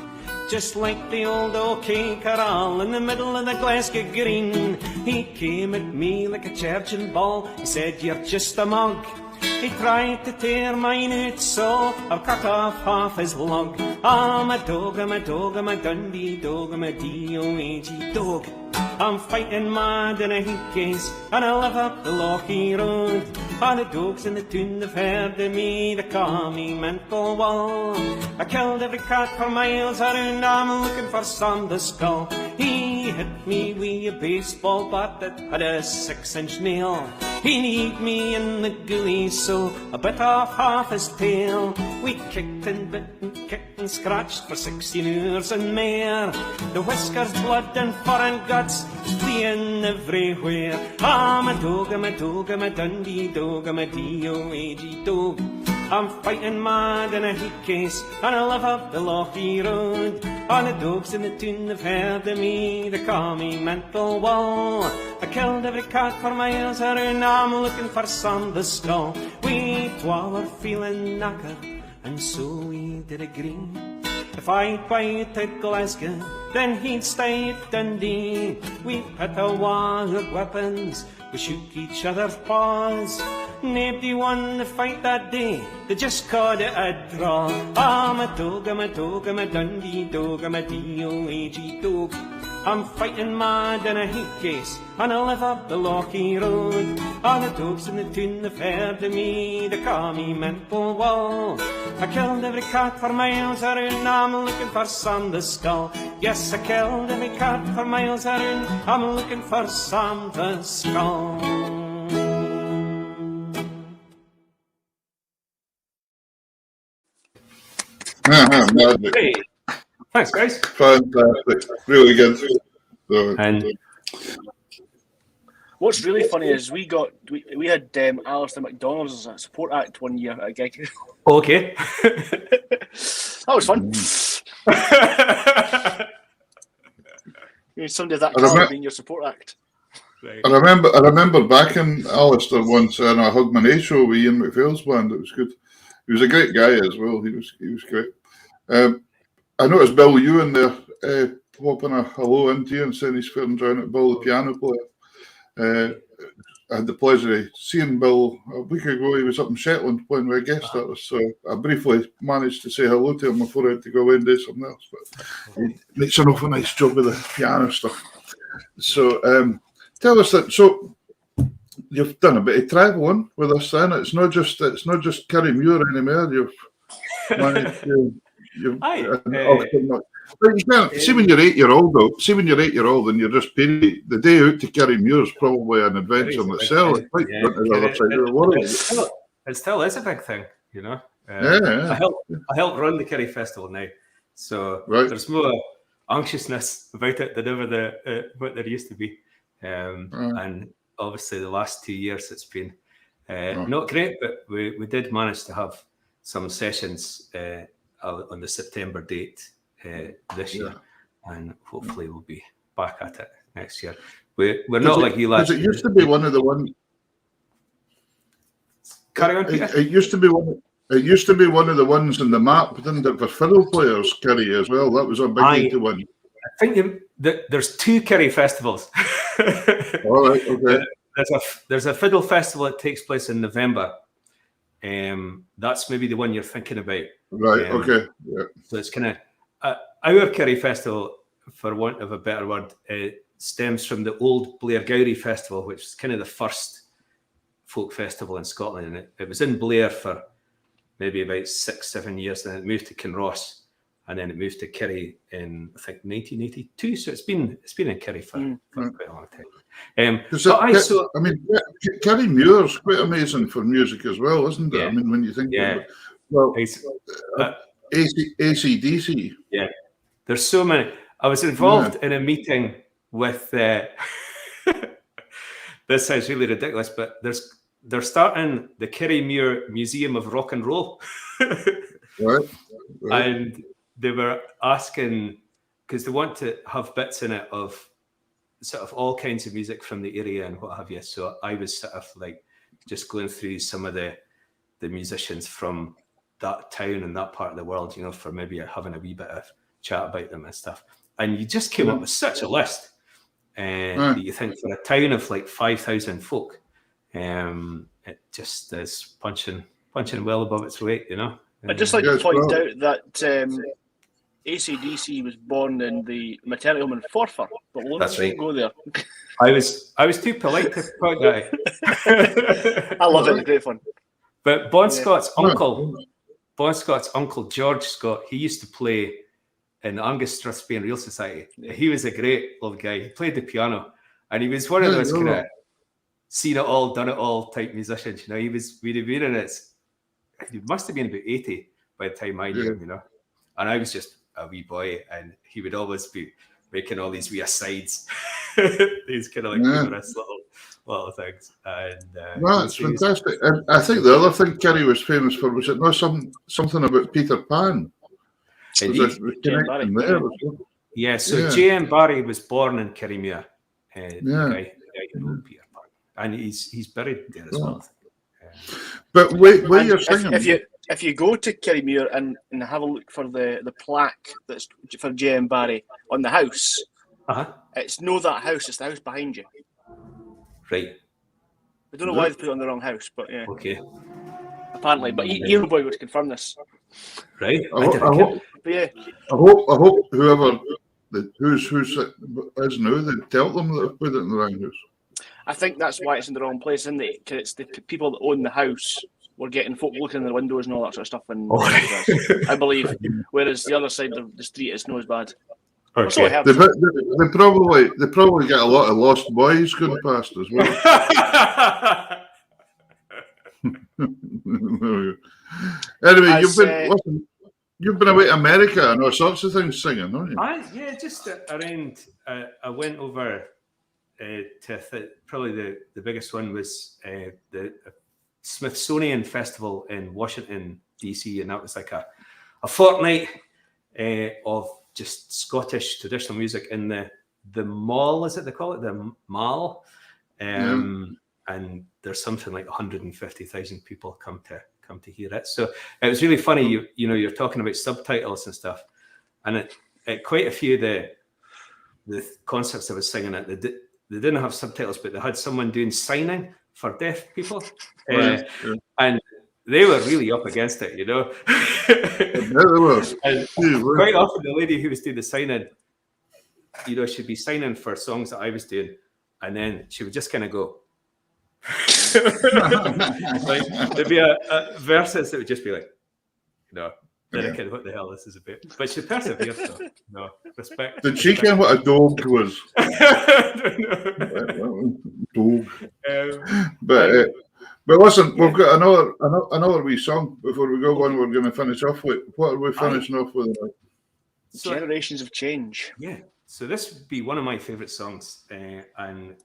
just like the old OK Corral in the middle of the Glasgow Green. He came at me like a churchin ball, he said you're just a mug. He tried to tear mine out, so I've cut off half his lug. I'm a dog, I'm a dog, I'm a Dundee dog, I'm a D-O-A-G dog. I'm fighting mad in a heat case, and I live up the Lochie Road. All the dogs in the town have heard of me, they call me mental wall. I killed every cat for miles around, I'm looking for some to skull. He hit me with a baseball bat that had a 6-inch nail. He kneed me in the gully, so I bit off half his tail. We kicked and bit and kicked and scratched for 16 hours and more. The whiskers, blood and foreign guts fleeing everywhere. I'm a dog, I'm a dog, I'm a Dundee dog, I'm a D-O-A-G dog. I'm fighting mad in a heat case, and I live up the Lochie Road. All the dogs in the town have heard of me, they call me mental wall. I killed every cat for miles around, I'm looking for some to skull. We twa were feeling knackered, and so we did agree. If I'd bite at Glasgow, then he'd stay at Dundee. We pit a war of weapons, we shook each other's paws. Nobody won the fight that day, they just called it a draw. I'm a dog, I'm a dog, I'm a Dundee dog, I'm a D-O-A-G dog. I'm fighting mad in a heat case, and I live up the Lochie Road. All the dogs in the town have heard of me, they call me mental wall. I killed every cat for miles around, I'm looking for some to skull. Yes, I killed every cat for miles around, I'm looking for some to skull. Magic. Hey, thanks, guys. Fantastic. Really good. So, And What's really funny is we had Alistair McDonald's as a support act one year at a gig. okay. That was fun. You need somebody of that caliber being your support act. Right. I remember backing Alistair once in a Hogmanay show with Ian McPhail's band. It was good. He was a great guy as well. He was great. I noticed Bill Ewan there popping a hello into you and saying he's feeling down at Bill, the piano player. I had the pleasure of seeing Bill a week ago. He was up in Shetland playing with a guest artist, so I briefly managed to say hello to him before I had to go away and do something else. But he makes an awful nice job with the piano stuff. So tell us that. So you've done a bit of travelling with us, then. It's not just Kerry Muir anymore. You've managed to. But you can't see when you're 8-year-old though. See when you're 8-year-old and you're just paying the day out to Kerry Muir is probably an adventure in itself. It's like the other side of the world. It still is a big thing, you know. Yeah. I help run the Kerry Festival now, so there's more anxiousness about it than ever what there used to be. And obviously the last 2 years it's been not great, but we did manage to have some sessions on the September date this year, and hopefully we'll be back at it next year. We're not like you last year. It used to be one of the ones. Carry on, Peter. It used to be one. It used to be one of the ones in the map, didn't it, for fiddle players, Kerry, as well. That was a big one. I think there's two Kerry festivals. All right, okay. There's a fiddle festival that takes place in November. That's maybe the one you're thinking about. Right, okay. Yeah. So it's kind of our Kerry Festival, for want of a better word, stems from the old Blair Gowrie Festival, which is kind of the first folk festival in Scotland. And it was in Blair for maybe about 6-7 years, and it moved to Kinross, and then it moved to Kerry in, I think, 1982. So it's been in Kerry for quite a long time. Kerry Muir's quite amazing for music as well, isn't it? Yeah. I mean, when you think about it. Well, AC/DC. Yeah, there's so many. I was involved in a meeting with. This sounds really ridiculous, but there's they're starting the Kerrymuir Museum of Rock and Roll. Right. And they were asking, because they want to have bits in it of sort of all kinds of music from the area and what have you. So I was sort of like just going through some of the musicians from that town and that part of the world, you know, for maybe having a wee bit of chat about them and stuff. And you just came up with such a list. That you think for a town of like 5,000 folk, it just is punching well above its weight, you know. I'd just like to point out that AC/DC was born in the maternity home in Forfar, but we'll not go there. I was too polite to point that out. I love it; it's great fun. But Bon Scott's uncle George Scott, he used to play in the Angus Strathspey Real Society. Yeah. He was a great little guy. He played the piano, and he was one of those kind of seen it all, done it all type musicians. You know, we'd have been in it. He must have been about 80 by the time I knew him, you know. And I was just a wee boy, and he would always be making all these wee asides, these kind of like humorous little things. And it's fantastic. And I think the other thing Kerry was famous for was it not something about Peter Pan? Yeah, so J.M. Barrie was born in Kerrymuir. The guy who wrote Peter Pan, and he's buried there as well. But where you're singing, if you go to Kerrymuir and have a look for the plaque that's for J.M. Barrie on the house, it's no that house, it's the house behind you. Right. I don't know why they put it on the wrong house, but yeah. Okay. Apparently, but Hero Boy would confirm this. Right. I hope whoever who's is now, they tell them that they've put it in the wrong house. I think that's why it's in the wrong place, isn't it? Because it's the people that own the house were getting folk looking in the windows and all that sort of stuff. And I believe, whereas the other side of the street is not as bad. Okay. So they probably get a lot of lost boys going past as well. Anyway, you've been away to America and all sorts of things singing, haven't you? Just around. I went over to probably the biggest one was the Smithsonian Festival in Washington DC, and that was like a fortnight of just Scottish traditional music in the mall, is it they call it, the mall, and there's something like 150,000 people come to hear it. So it was really funny. You know, you're talking about subtitles and stuff, and at quite a few of the concerts I was singing at, they didn't have subtitles, but they had someone doing signing for deaf people, and they were really up against it, you know. And quite often the lady who was doing the signing, you know, she'd be signing for songs that I was doing, and then she would just kind of go. Like there'd be a verses that would just be like, you know, dedicated, what the hell this is about. But she persevered, so no, respect. Did she care what a dog was? Dog. But listen, we've got another wee song before we go on. We're going to finish off with. What are we finishing off with? So, Generations of Change. Yeah. So this would be one of my favourite songs, and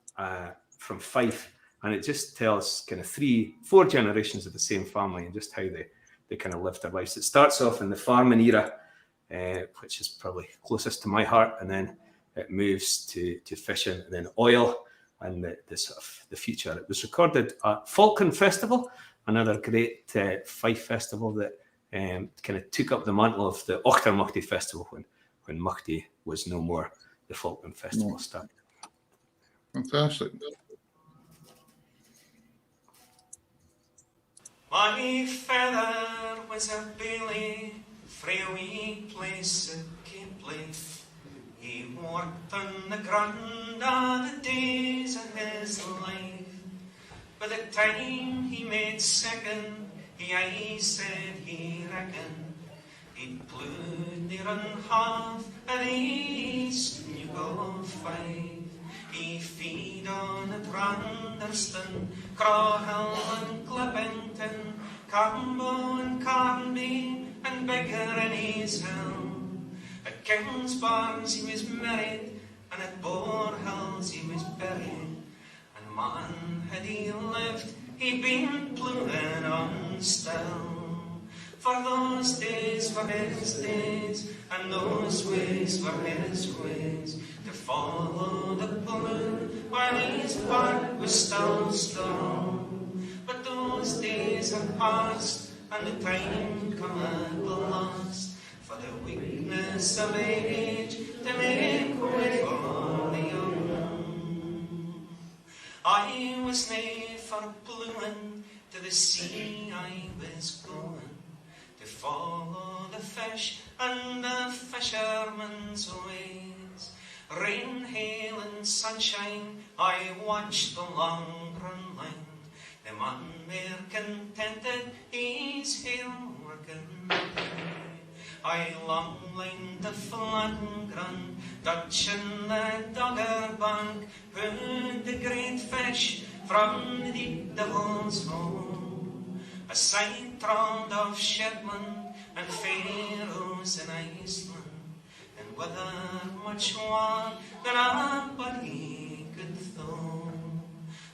from Fife, and it just tells kind of 3-4 generations of the same family and just how they kind of lived their lives. It starts off in the farming era, which is probably closest to my heart, and then it moves to fishing, and then oil, and the sort of the future. It was recorded at Falcon Festival, another great Fife festival that kind of took up the mantle of the Ochtermuchty Festival when Muchty was no more. The Falcon Festival started. Fantastic. My father was a bailie frae a wee place at Capeley. He worked on the ground all the days of his life. By the time he made second, he aye said he reckoned he'd ploughed near on half of the east New Gulf 5. He feed on at Randerston, Crawhill and Clippington, Carnbo and Carnby and Biggerany's Hill. At Kingsbarns he was married, and at Boar Hills he was buried. And man, had he lived, he'd been ploughing on still. For those days were his days, and those ways were his ways, to follow the plough while his back was still strong. But those days have passed, and the time come at the last, for the weakness of age to make way for the young. I was nae for ploughing, to the sea I was going, to follow the fish and the fishermen's ways. Rain, hail and sunshine, I watched the long run line. The man there contented, he's here working. I long lined the flatten grand, touching the Dogger bank, heard the great fish from the deep devils home. A sight round of Shetland and Faroes and Iceland, and whether much more than a body could throw.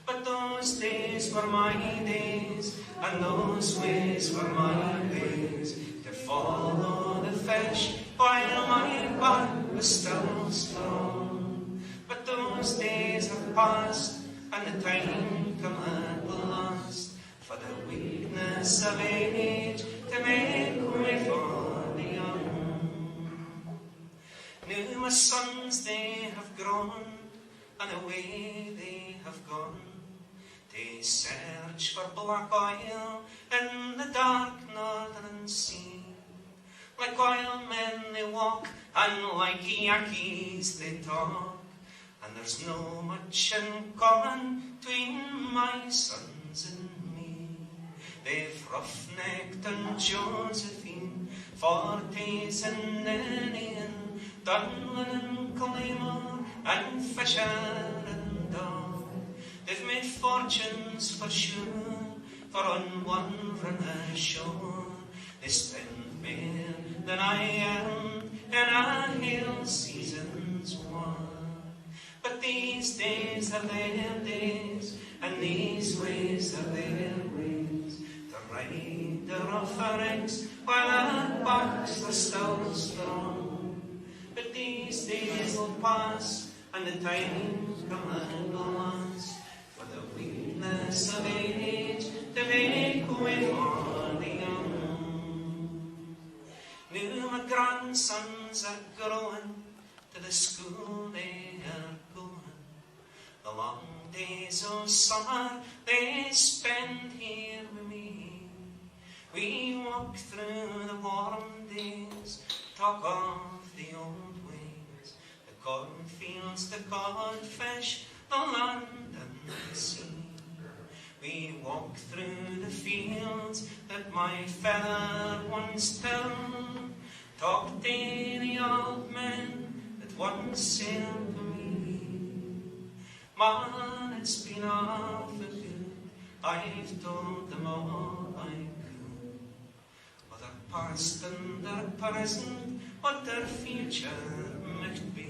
But those days were my days, and those ways were my ways, to follow the fish while my back was still strong. But those days have passed, and the time come at the last, for the weakness of age to make way for the young. Now my sons they have grown, and away they have gone. They search for black oil in the dark northern sea. Like oil men they walk, and like Yankees they talk, and there's no much in common between my sons and me. They've rough-necked and Josephine, Fortes and Ninian, Dunlin and Claymore, and Fisher and Dog. They've made fortunes for sure, for on wandering ashore they spend more than I earned in a hail season's war. But these days are their days, and these ways are their ways, to ride the rougher ranks while our backs are still strong. But these days will pass, and the time come at the last, for the weakness of age to make way for the young. Now my grandsons are growing, to the school they are going. The long days of summer they spend here with me. We walk through the warm days, talk of the old ways, the cornfields, the codfish, the land and the sea. We walk through the fields that my father once tilled, talk to the old men that once sailed with me. Man, it's been awful good, I've told them all I could, of their past and their present, what their future might be.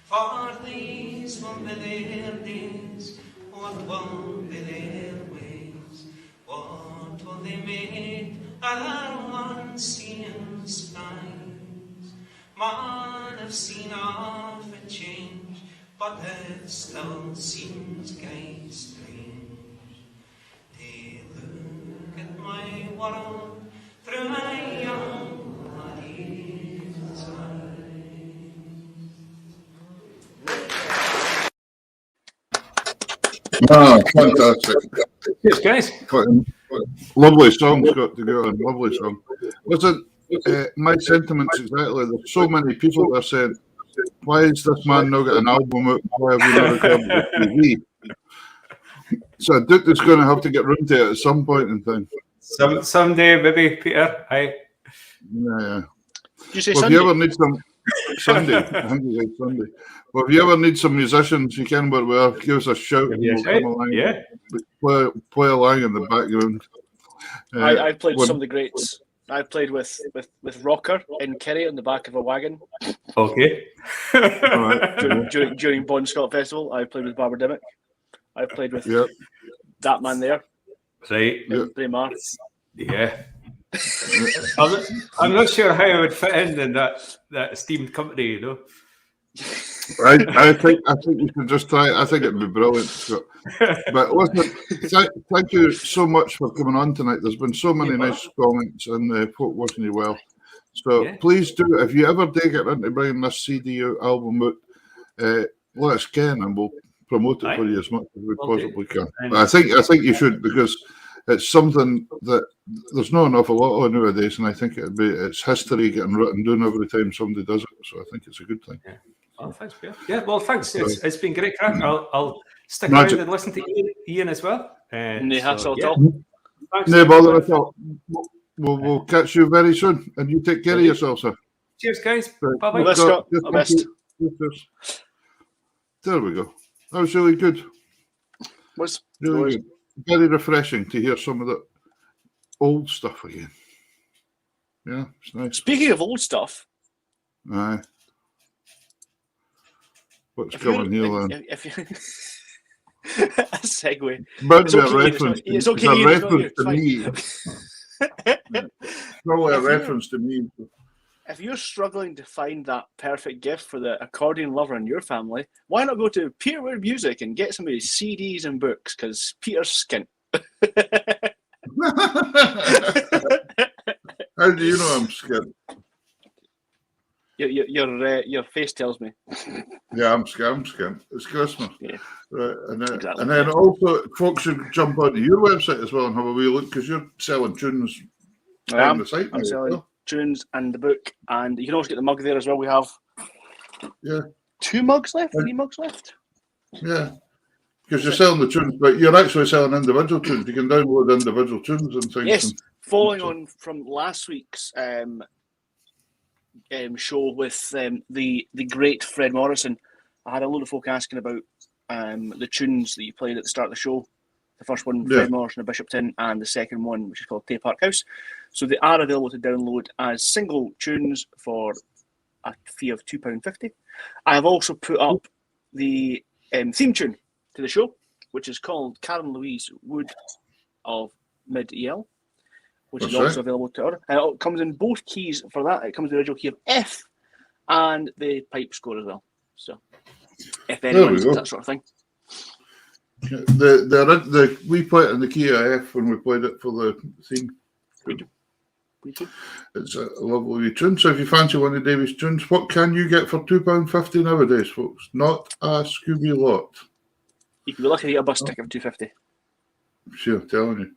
For these will be their days, what will be their ways, what will they make of their land, sea and skies. Man, I've seen of a change, but it still seems gay strange. They look at my world through my young laddie's eyes. Ah, fantastic. Yes, guys. Lovely song, Scott Gardner, lovely song. Listen, my sentiments exactly. There's so many people that are saying, why is this man not got an album out? Why have we not recorded the TV? So I think there's going to have to get round to it at some point in time. Someday, maybe, Peter. Yeah. Did you say Well, Sunday? if you ever need some Sunday, I think you said Sunday. Well, if you ever need some musicians, you can, but we'll give us a shout. And we'll come along. Yeah. Play along in the background. I've played some of the greats. I've played with Rocker in Kerry on the back of a wagon. Okay. Right. During Bon Scott Festival, I played with Barbara Dimmock. I've played with that man there, Right. Braemar. Yeah. I'm not sure how I would fit in that esteemed company, you know. I think you should just try it. I think it'd be brilliant, Scott. But listen, thank you so much for coming on tonight. There's been so many nice comments and folk wishing you well. So please do, if you ever do get into bringing this CD album out, let us can and we'll promote it for you as much as we possibly can. But I think you should, because it's something that there's not an awful lot of nowadays, and I think it's history getting written down every time somebody does it. So I think it's a good thing. Yeah. Oh, thanks, Pierre. Yeah, well, thanks. It's been great crack. I'll stick around and listen to Ian as well. No hassle at all. No bother at all. We'll catch you very soon, and you take care of yourself, sir. Cheers, guys. Bye-bye. Bye, Scott. All the best. There we go. That was really good. Really good. Very refreshing to hear some of the old stuff again. Yeah, it's nice. Speaking of old stuff. Aye. What's coming here, then? If you a segue. It's okay. A reference to me. Probably a reference to me. If you're struggling to find that perfect gift for the accordion lover in your family, why not go to Peterware Music and get some of his CDs and books? Because Peter's skint. How do you know I'm skint? Your face tells me. Yeah, I'm skint. It's Christmas. Yeah. Right, and then also folks should jump onto your website as well and have a wee look, because you're selling tunes on the site. I'm selling tunes and the book, and you can also get the mug there as well. We have 3 mugs left. Yeah, because you're selling the tunes, but you're actually selling individual tunes. You can download individual tunes and things. Yes, following on from last week's show with the great Fred Morrison, I had a load of folk asking about the tunes that you played at the start of the show. The first one, Fred Morrison of Bishopton, and the second one, which is called Tay Park House. So they are available to download as single tunes for a fee of £2.50. I have also put up the theme tune to the show, which is called Karen Louise Wood of Mid-EL, which is also available to order. And it comes in both keys for that. It comes in the original key of F and the pipe score as well. So if anyone does that sort of thing. We play it in the key of F when we played it for the theme. We do. It's a lovely tune. So if you fancy one of Davy's tunes, what can you get for £2.50 nowadays, folks? Not a Scooby lot. You can be lucky to get a bus ticket for £2.50. Sure, I'm telling you.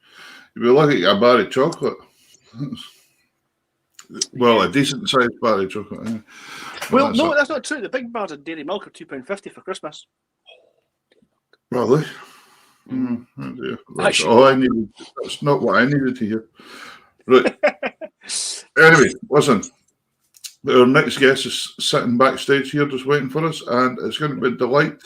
You'd be lucky to get a bar of chocolate. Well, a decent sized bar of chocolate. Yeah. Well, no, that's not true. The big bars of dairy milk are £2.50 for Christmas. Really? That's all I needed. That's not what I needed to hear. Right. Anyway, listen. Our next guest is sitting backstage here just waiting for us, and it's going to be a delight.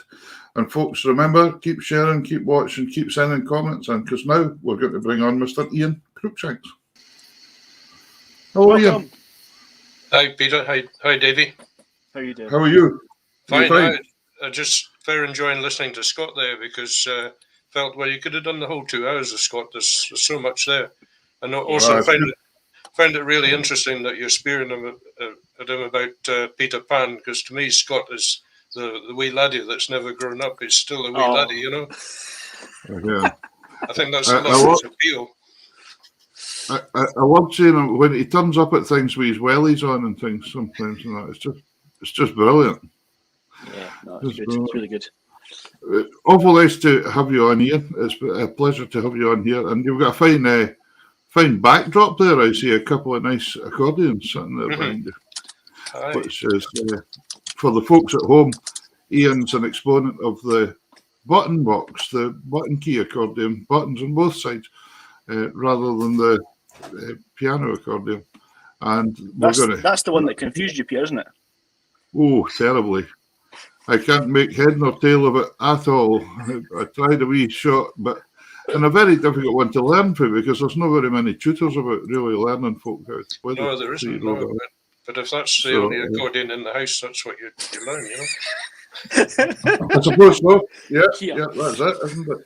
And folks, remember, keep sharing, keep watching, keep sending comments in, because now we're going to bring on Mr. Ian Cruickshanks. Hello, Ian. Hi, Peter. Hi, Davey. How are you doing? How are you? Fine. I just very enjoying listening to Scott there, because felt, well, you could have done the whole 2 hours of Scott. There's so much there. And also found it really interesting that you're spearing him at him about Peter Pan, because to me, Scott is the wee laddie that's never grown up. He's still a wee laddie, you know. Yeah. I think that's his appeal. I love seeing him when he turns up at things with his wellies on and things sometimes, and that. It's just brilliant. Yeah, no, it's good. It's really good. Awful nice to have you on, Ian. It's a pleasure to have you on here, and you've got a fine backdrop there. I see a couple of nice accordions sitting there behind you. Which is, for the folks at home, Ian's an exponent of the button box, the button key accordion, buttons on both sides, rather than the piano accordion. And that's the one that confused you, Pierre, isn't it? Oh, terribly. I can't make head nor tail of it at all. I tried a wee shot, but and a very difficult one to learn for, because there's not very many tutors about really learning folk how to play. No, there isn't. No, but if that's the only accordion in the house, that's what you learn, you know. I suppose so. Yeah, that's it, isn't it?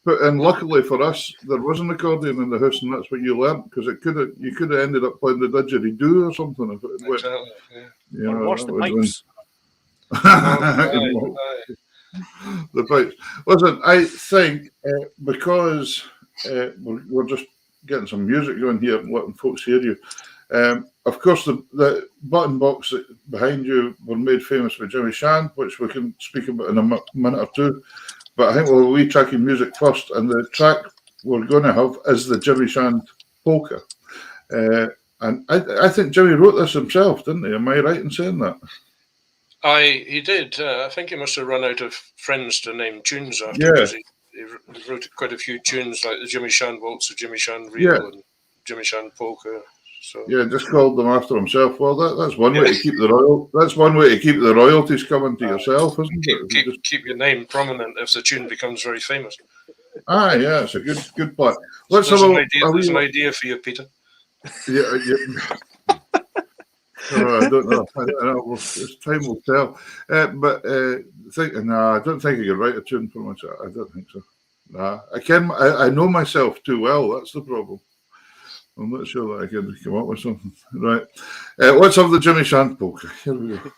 and luckily for us, there was an accordion in the house, and that's what you learnt, because you could have ended up playing the didgeridoo or something. If it went, Exactly. Yeah. you Or know, worse, that the was pipes. the pipes. Listen, I think because we're just getting some music going here and letting folks hear you. Of course, the button box behind you were made famous by Jimmy Shand, which we can speak about in a minute or two. But I think we'll wee tracking music first, and the track we're going to have is the Jimmy Shand polka. And I think Jimmy wrote this himself, didn't he? Am I right in saying that? He did. I think he must have run out of friends to name tunes after, because he wrote quite a few tunes, like the Jimmy Shand Waltz, the Jimmy Shand Reel, and Jimmy Shand Polka. So just called them after himself. Well, that's one way to keep the That's one way to keep the royalties coming to yourself, isn't it? Keep your name prominent if the tune becomes very famous. Yeah, it's a good plan. Let's There's have an idea for you, Peter. Yeah. I don't know. Time will tell. But I don't think I could write a tune for myself. I don't think so. Nah, I know myself too well. That's the problem. I'm not sure that I can come up with something. Right. Let's have the Jimmy Shand polka. Here we go.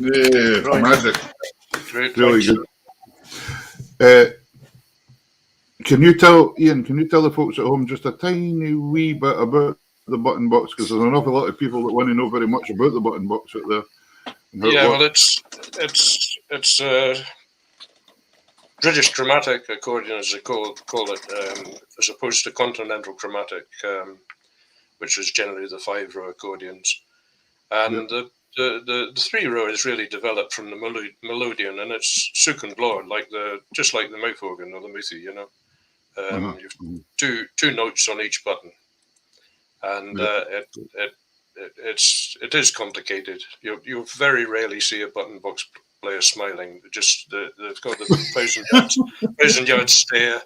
Yeah, magic. Great, really good. Can you tell the folks at home just a tiny wee bit about the button box? Because there's an awful lot of people that want to know very much about the button box out there. Yeah, well, it's British chromatic accordion, as they call it, as opposed to continental chromatic, which is generally the 5-row accordions. And the 3-row is really developed from the melodeon, and it's souk and blord, just like the mouth organ or the muthi, you know. You've two notes on each button, and it is complicated. You very rarely see a button box player smiling. Just they've got the 1,000 yard stare,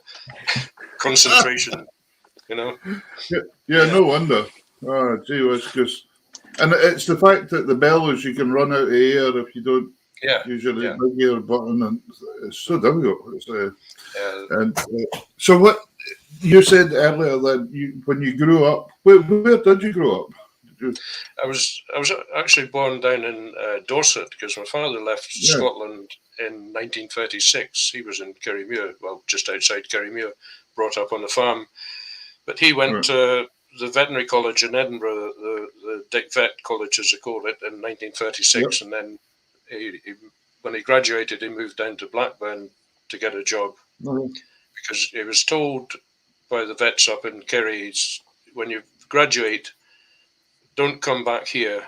concentration. You know. Yeah. No wonder. Oh, gee whiz, and it's the fact that the bellows you can run out of air if you don't usually big air button, and it's so difficult. So what you said earlier that when you grew up, where did you grow up? I was actually born down in Dorset, because my father left Scotland in 1936. He was in Kerrymuir, well, just outside Kerrymuir, brought up on the farm. But he went to the veterinary college in Edinburgh, the Dick Vet College, as they called it, in 1936. And then when he graduated, he moved down to Blackburn to get a job because he was told by the vets up in Kerry, when you graduate, don't come back here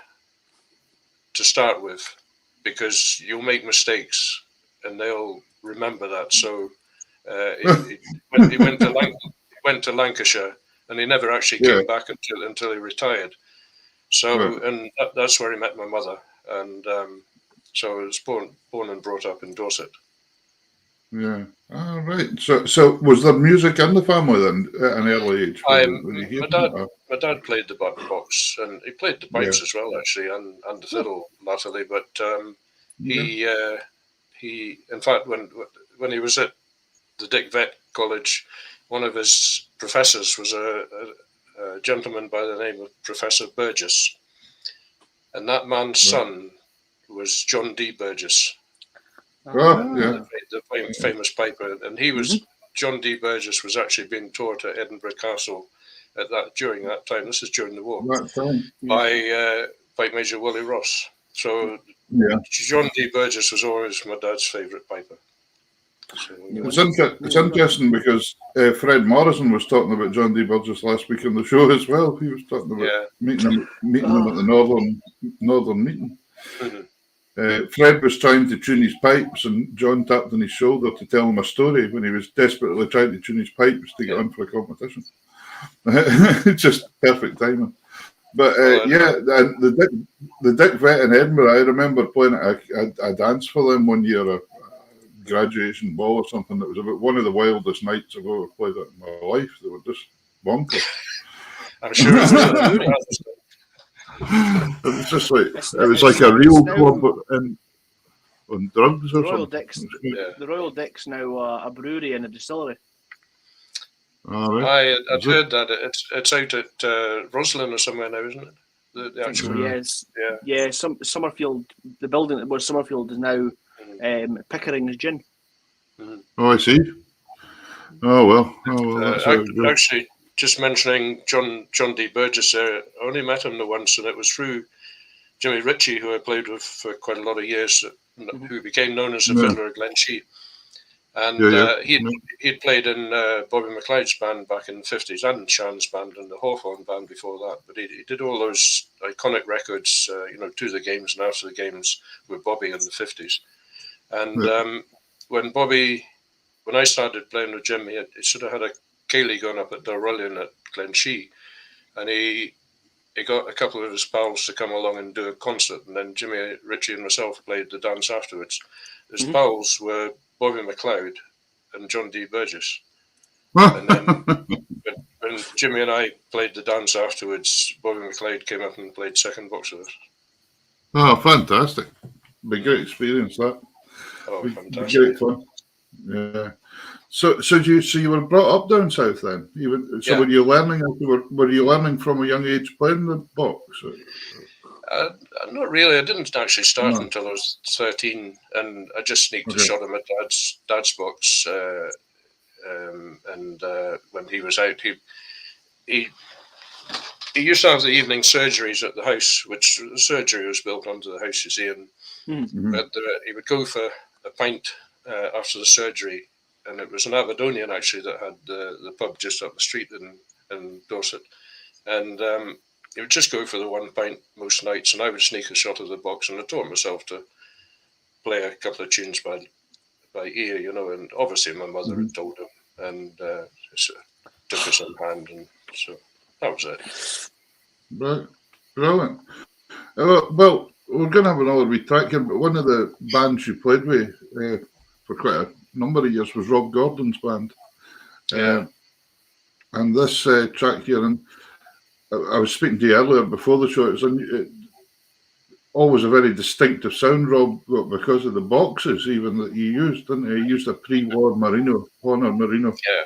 to start with, because you'll make mistakes and they'll remember that. So he went to Lancashire, and he never actually came back until he retired. So and that's where he met my mother, and so I was born and brought up in Dorset. Yeah. All right. So was there music in the family then at an early age? My dad played the button box, and he played the pipes as well, actually, and the fiddle latterly. But he in fact, when he was at the Dick Vet College, one of his professors was a gentleman by the name of Professor Burgess, and that man's son was John D. Burgess. The famous piper, and he was John D. Burgess was actually being taught at Edinburgh Castle during that time. This is during the war by Pipe Major Willie Ross. So John D. Burgess was always my dad's favourite piper. So, it's interesting because Fred Morrison was talking about John D. Burgess last week on the show as well. He was talking about meeting him at the Northern meeting. Fred was trying to tune his pipes, and John tapped on his shoulder to tell him a story when he was desperately trying to tune his pipes to get on for a competition. Just perfect timing. But the Dick Vet in Edinburgh, I remember playing a dance for them one year, a graduation ball or something. That was about one of the wildest nights I've ever played in my life. They were just bonkers. I'm sure it was just like it was like a real club on drugs or something. The Royal Dick's now a brewery and a distillery. I'd heard that it's out at Roslyn or somewhere now, isn't it? The actual Summerfield. The building that was Summerfield is now Pickering's Gin. Oh, I see. Oh well. Actually, just mentioning John D. Burgess there, I only met him the once, and it was through Jimmy Ritchie, who I played with for quite a lot of years, who became known as the fiddler at Glenshee. And he'd played in Bobby McLeod's band back in the 50s, and Shan's band and the Hawthorne band before that. But he did all those iconic records, To the Games and After the Games with Bobby in the 50s. And when I started playing with Jimmy, he sort of had a ceilidh going up at Darrullion at Glenshee, and he got a couple of his pals to come along and do a concert, and then Jimmy Ritchie and myself played the dance afterwards. His pals were Bobby McLeod and John D. Burgess. And then when Jimmy and I played the dance afterwards, Bobby McLeod came up and played second box with us. Oh, fantastic. Be a great experience, that. Oh, fantastic. Be great fun. Yeah. So you were brought up down south then? Were you learning? Were you learning from a young age playing the box? Not really. I didn't actually start until I was 13, and I just sneaked a shot at my dad's box. And when he was out, he used to have the evening surgeries at the house, which the surgery was built onto the house, you see, and he would go for a pint after the surgery. And it was an Aberdonian actually that had the pub just up the street in Dorset, and he would just go for the one pint most nights, and I would sneak a shot of the box, and I taught myself to play a couple of tunes by ear, and obviously my mother had told him, and took us in hand, and so that was it. Right, brilliant. Well, we're going to have another wee track here, but one of the bands you played with for quite a number of years was Rob Gordon's band. And this track here, and I was speaking to you earlier before the show, it was always a very distinctive sound, Rob, because of the boxes even that you used, didn't you? You used a pre-war Honor Merino. Yeah.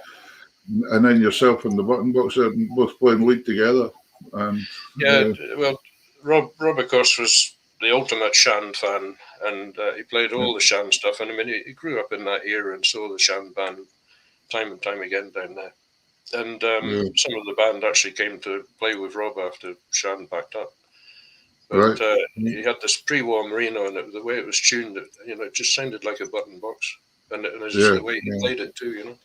And then yourself and the button box both playing lead together. And, well, Rob, of course, was the ultimate Shan fan, and he played all the Shan stuff. And I mean, he grew up in that era and saw the Shan band time and time again down there. And some of the band actually came to play with Rob after Shan packed up. But he had this pre-war Merino, and the way it was tuned, it just sounded like a button box. and it's just the way he played it too, you know.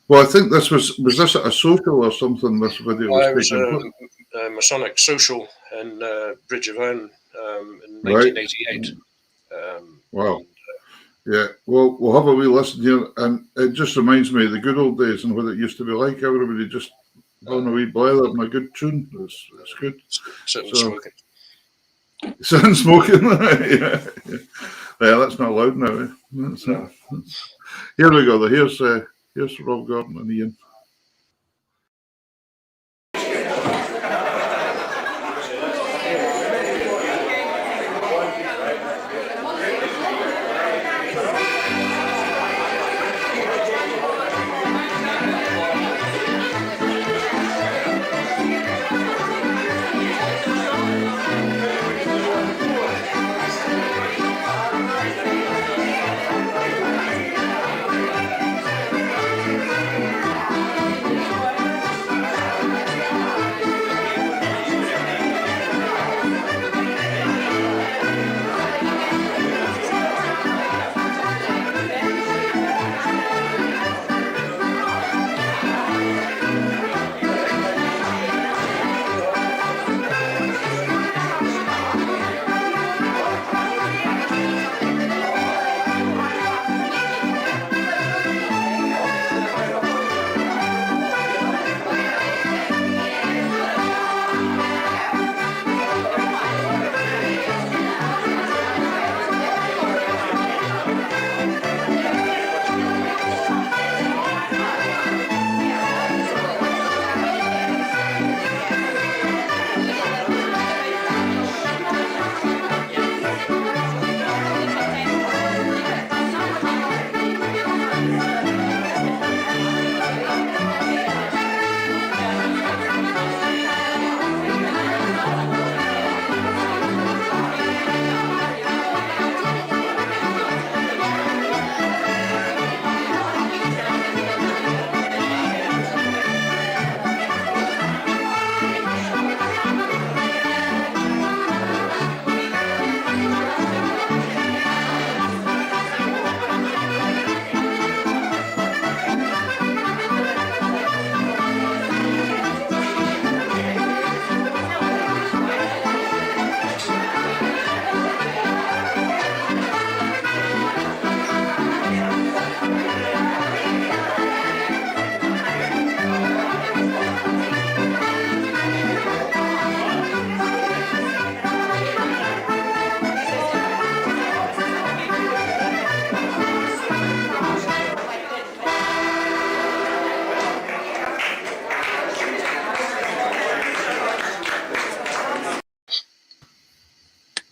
Well, I think this was this at a social or something, this video was taken? A Masonic social in Bridgevon in 1988. Wow. Yeah, well, we'll have a wee listen here, and it just reminds me of the good old days and what it used to be like. Everybody just on a wee blather and a good tune. It's good. Sitting smoking. Sitting smoking. Yeah, that's not allowed now. Here we go. Here's Rob Gardner and Ian.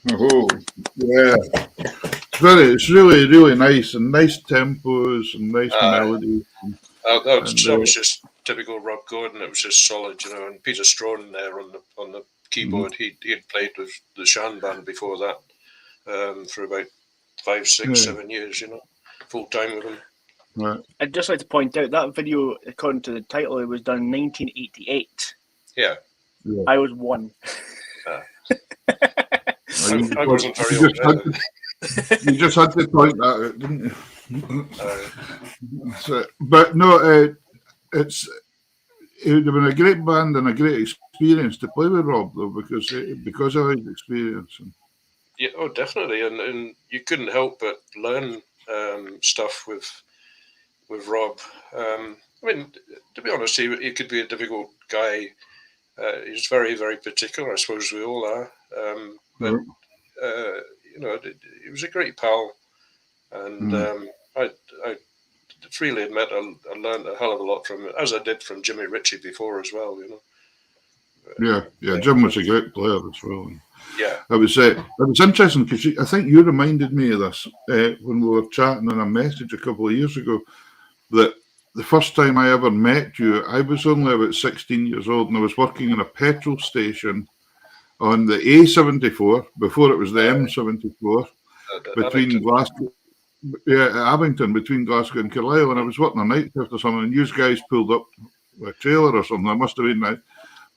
Oh, yeah. It's really, really nice, and nice tempos and nice melodies. That was just typical Rob Gordon. It was just solid, you know. And Peter Strone there on the keyboard. He had played with the Shan band before that for about 5, 6, 7 years, you know, full time with him. Right. I'd just like to point out that video, according to the title, it was done in 1988. Yeah. I was 1. I wasn't very old. You just had to point that out, didn't you? But no, it would have been a great band and a great experience to play with Rob, though, because of his experience. Yeah, oh, definitely, and you couldn't help but learn stuff with Rob. I mean, to be honest, he could be a difficult guy. He's very, very particular. I suppose we all are. But you know, he was a great pal, and I freely admit I learned a hell of a lot from him, as I did from Jimmy Ritchie before as well. You know. Yeah. Jim was a great player as well. Yeah, it was interesting because I think you reminded me of this when we were chatting on a message a couple of years ago. That the first time I ever met you, I was only about 16 years old, and I was working in a petrol station on the A74 before it was the M74 between Glasgow, Abington, between Glasgow and Carlisle, and I was working a night shift or something, and you guys pulled up with a trailer or something. I must have been that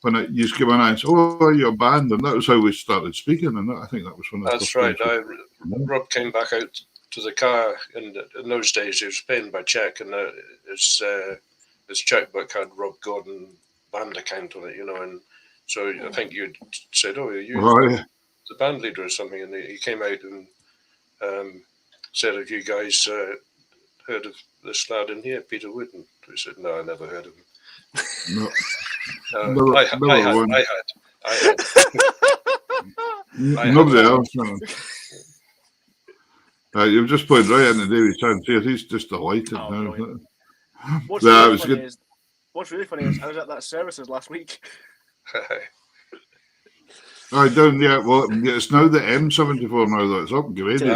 when you just came in and said, "Oh, are you a band?" And that was how we started speaking, and I think that was when that's right. Rob came back out to the car. In those days, he was paying by cheque, and his checkbook had Rob Gordon band account on it, and so I think you'd said, "Oh, you the band leader or something," and he came out and said, "Have you guys heard of this lad in here, Peter Wood?" And we said, "No, I never heard of him." No, I had. Nobody else. You've just played right into Davy Chance here. He's just delighted now. What's really funny is I was at that services last week. Down there. Well, it's now the M74 now. Though it's upgraded.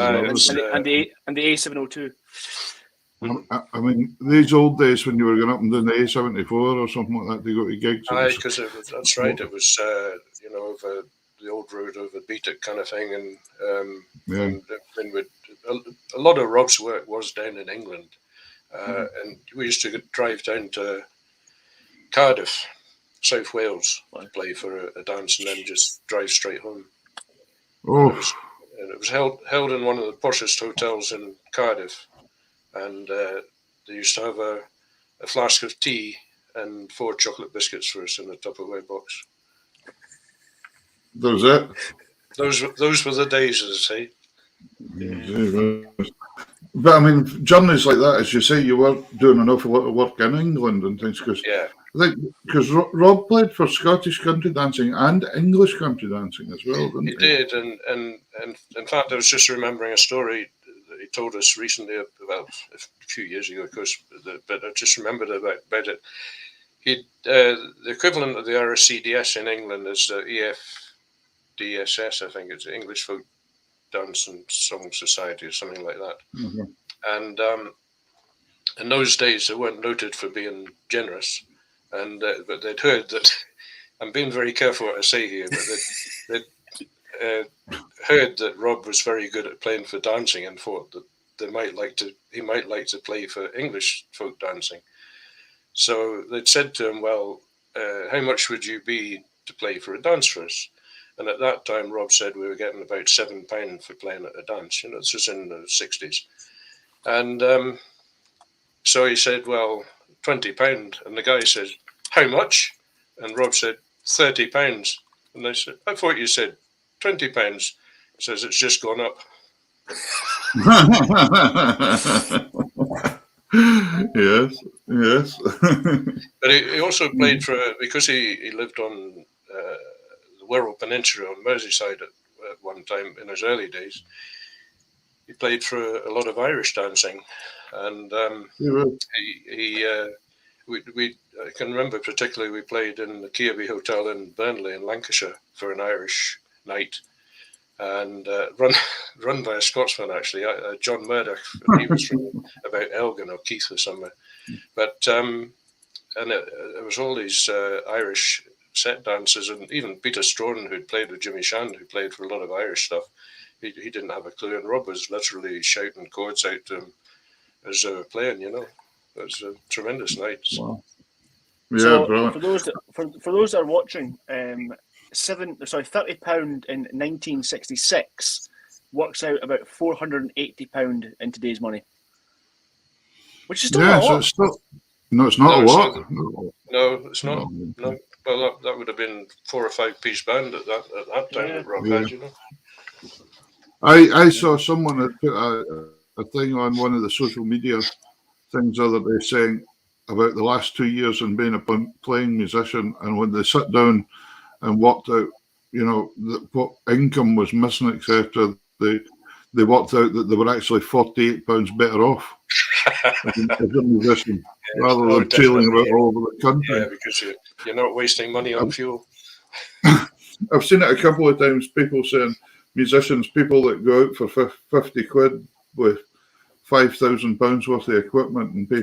And the A702. I mean, these old days when you were going up and doing the A74 or something like that to go to gigs. Because that's right. It was over the old road over Beatic kind of thing, and a lot of Rob's work was down in England, and we used to drive down to Cardiff, South Wales, to play for a dance, and then just drive straight home. Oh, and it was held in one of the poshest hotels in Cardiff, and they used to have a flask of tea and 4 chocolate biscuits for us in a Tupperware box. That was it. Those were the days, as I say. Yeah. But I mean, journeys like that, as you say, you were doing an awful lot of work in England and things. Because Rob played for Scottish country dancing and English country dancing as well, didn't he? He did, and in fact, I was just remembering a story that he told us recently, about a few years ago, of course, but I just remembered about it. The equivalent of the RSCDS in England is the EFDSS, I think it's the English Folk Dance and Song Society or something like that. Mm-hmm. And in those days, they weren't noted for being generous, but they'd heard that. I'm being very careful what I say here, but they'd heard that Rob was very good at playing for dancing, and thought that he might like to play for English folk dancing. So they'd said to him, "Well, how much would you be to play for a dance for us?" And at that time, Rob said we were getting about £7 for playing at a dance. This was in the 60s. And so he said, "Well, £20." And the guy said, "How much?" And Rob said, £30. And they said, "I thought you said £20. He says, "It's just gone up." Yes. But he also played because he lived on the Wirral Peninsula on Merseyside at one time in his early days. He played for a lot of Irish dancing, and I can remember particularly we played in the Keaby Hotel in Burnley in Lancashire for an Irish night, and run by a Scotsman actually, John Murdoch. He was from about Elgin or Keith or somewhere, but and it was all these Irish set dancers, and even Peter Strawn, who'd played with Jimmy Shand, who played for a lot of Irish stuff. He didn't have a clue, and Rob was literally shouting chords out to him as they were playing. It was a tremendous night. Wow. Yeah, so brilliant. for those that are watching, £30 in 1966 works out about £480 in today's money, which is still not a lot. No, it's not a lot. No, it's not. No. Well, that would have been 4 or 5 piece band at that time that Rob had, I saw someone that put a thing on one of the social media things the other day saying about the last 2 years and being a playing musician, and when they sat down and worked out, what income was missing, etc., they worked out that they were actually £48 better off as a musician, rather than tailing about all over the country. Yeah, because you're not wasting money on fuel. I've seen it a couple of times, people saying, people that go out for 50 quid with £5,000 worth of equipment and pay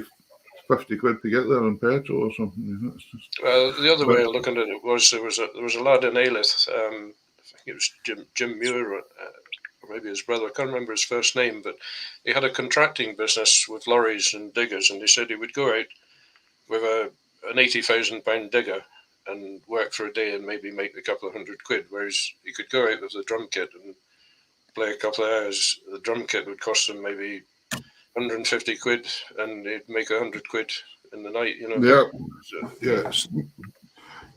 50 quid to get there on petrol or something. Well, the other way of looking at it was there was a lad in Alyth, I think it was Jim Muir, or maybe his brother, I can't remember his first name, but he had a contracting business with lorries and diggers, and he said he would go out with an £80,000 digger and work for a day and maybe make a couple of £100 quid, whereas he could go out with a drum kit and play a couple of hours. The drum kit would cost them maybe 150 quid, and they'd make 100 quid in the night, you know. Yeah, So,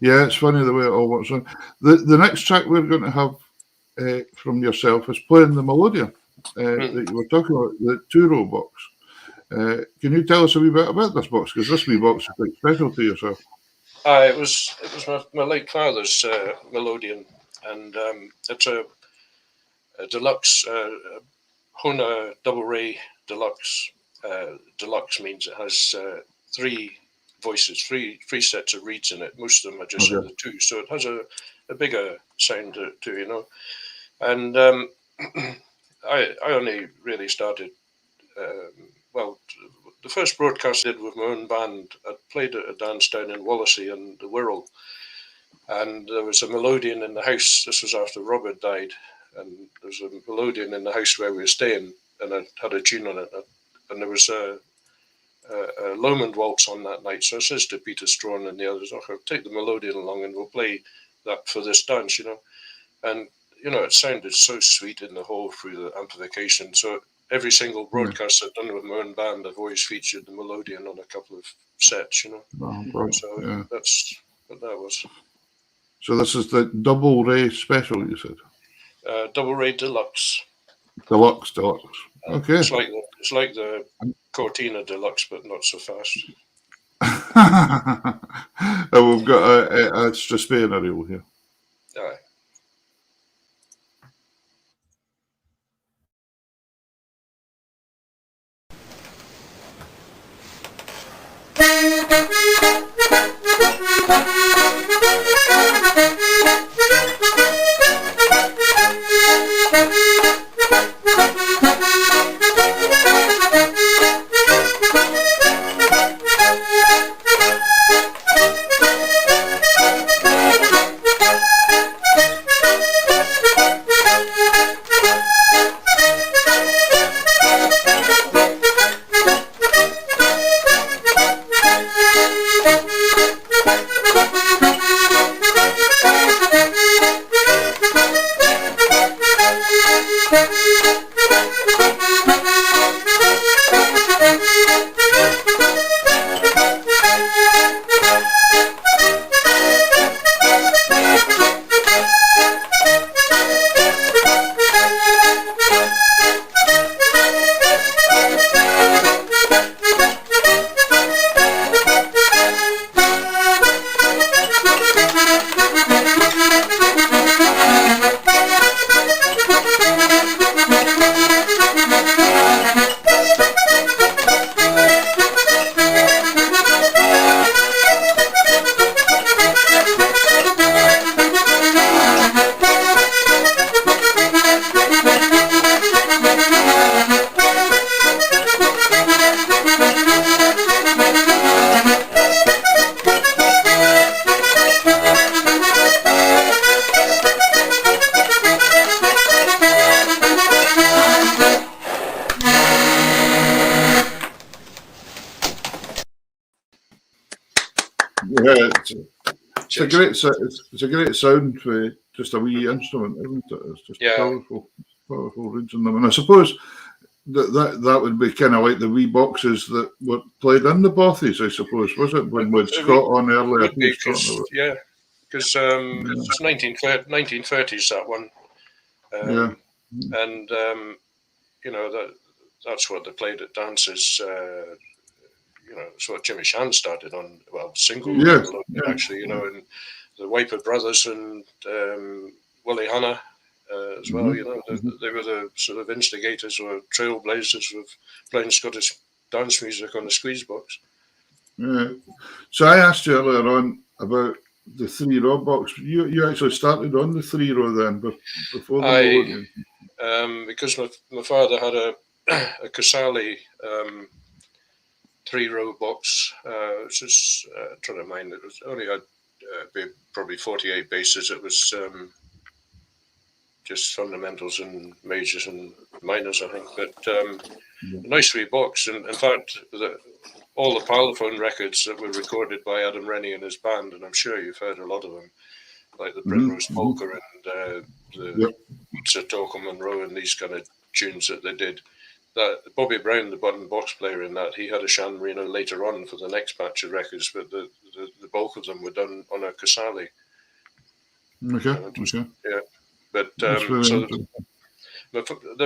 yeah. It's funny the way it all works on. The next track we're going to have from yourself is playing the melodeon that you were talking about, the 2-row box. Can you tell us a wee bit about this box? Because this wee box is quite special to yourself. it was my late father's melodeon, and it's a deluxe Hona double ray deluxe. Deluxe means it has 3 voices, three sets of reeds in it. Most of them are just the 2, so it has a bigger sound to it, you know. And I only really started. The first broadcast I did with my own band, I played at a dance down in Wallasey and the Wirral, and there was a melodeon in the house. This was after Robert died, and there was a melodeon in the house where we were staying, and I had a tune on it, and there was a Lomond waltz on that night. So I says to Peter Strawn and the others, "Okay, take the melodeon along and we'll play that for this dance," you know. And you know, it sounded so sweet in the hall through the amplification. So every single broadcast I've done with my own band, I've always featured the melodeon on a couple of sets, you know. So that's what that was. So this is the double ray special, you said? Double ray deluxe. Deluxe. Okay. It's like the Cortina deluxe, but not so fast. And we've got a extra spare reel here. Aye. Yeah, it's a great sound for just a wee instrument, isn't it? It's just powerful reeds in them. And I suppose that would be kind of like the wee boxes that were played in the bothies, I suppose, was it? When Scott on earlier. Yeah, because it's 1930s, that one. And, you know, that's what they played at dances. You know, it's what Jimmy Shan started on, single, actually, you know, and the Wiper Brothers and Willie Hanna as well, you know, they were the sort of instigators or trailblazers of playing Scottish dance music on the squeeze box. Yeah. So I asked you earlier on about the 3-row box. You actually started on the 3-row then, before the melodeon. Because my father had a Casale 3-row box. It's just trying to mind. It was only had probably 48 basses. It was just fundamentals and majors and minors, I think. But a nice wee box. And in fact, all the Parlophone records that were recorded by Adam Rennie and his band, and I'm sure you've heard a lot of them, like the Primrose Polka and Sir Torquil Monroe and these kind of tunes that they did. That Bobby Brown, the button box player in that, he had a Sean Marino later on for the next batch of records, but the bulk of them were done on a Casale. Okay. Yeah, but there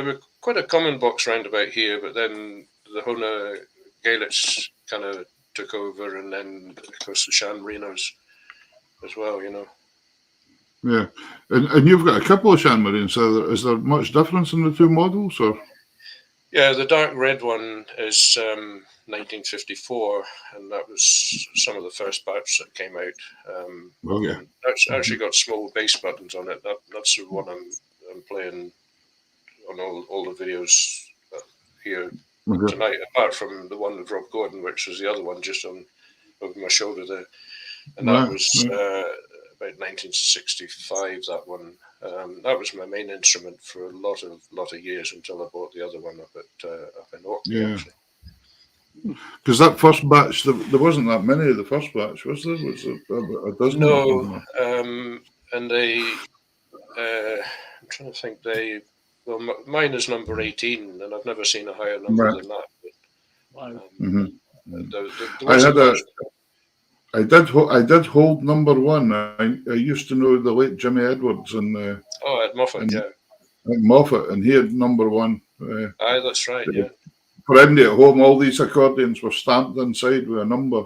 were quite a common box round about here, but then the Hona Gaelics kind of took over, and then of course the Sean Marinos as well, you know. Yeah, and you've got a couple of Sean Marinos. So is there much difference in the two models, or? Yeah, the dark red one is 1954, and that was some of the first batch that came out. It's actually got small bass buttons on it. That's the one I'm playing on all the videos here tonight, apart from the one with Rob Gordon, which was the other one just over my shoulder there. And that was about 1965, that one. That was my main instrument for a lot of years until I bought the other one up in Orkney. Yeah, because that first batch, there wasn't that many of the first batch, was there? Was it a dozen? No, and they, I'm trying to think. Mine is number 18, and I've never seen a higher number than that. But, I did hold number one. I used to know the late Jimmy Edwards and at Moffat, at Moffat, and he had number one. Aye, that's right. Yeah. For anybody at home, all these accordions were stamped inside with a number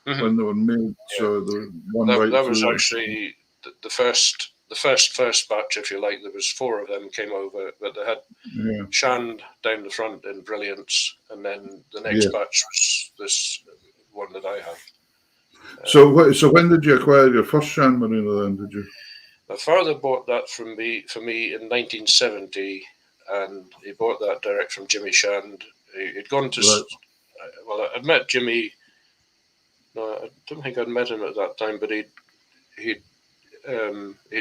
when they were made. Yeah. So that was actually the first batch, if you like. There was 4 of them came over, but they had Shand down the front in brilliance, and then the next batch was this one that I have. So when did you acquire your first Sean Marino then, did you? My father bought that for me in 1970, and he bought that direct from Jimmy Shand. He'd gone to... Well, I'd met Jimmy... No, I don't think I'd met him at that time, but it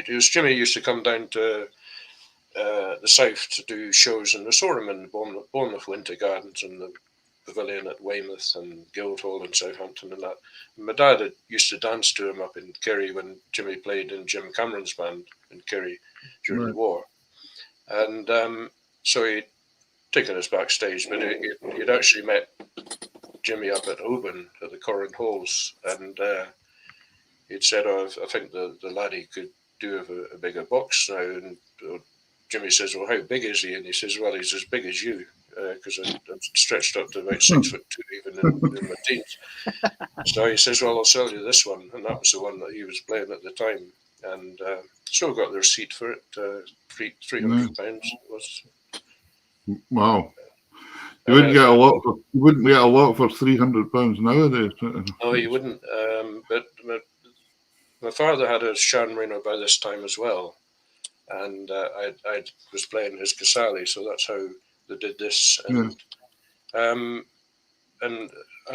was Jimmy used to come down to the south to do shows, and I saw him in the Bournemouth Winter Gardens and the Pavilion at Weymouth and Guildhall in Southampton and that. And my dad used to dance to him up in Kerry when Jimmy played in Jim Cameron's band in Kerry during the war. And so he'd taken us backstage, but he'd actually met Jimmy up at Oban at the Corran Halls, and he'd said, I think the laddie could do a bigger box now. And Jimmy says, well, how big is he? And he says, well, he's as big as you. Because I'm stretched up to about 6'2", even in my teens. So he says, well, I'll sell you this one. And that was the one that he was playing at the time. And still got the receipt for it, £300 it was. Wow. You wouldn't get a lot for £300 nowadays. No, you wouldn't. But my father had a Sean Marino by this time as well. And I was playing his Casale, so that's how they did this, and I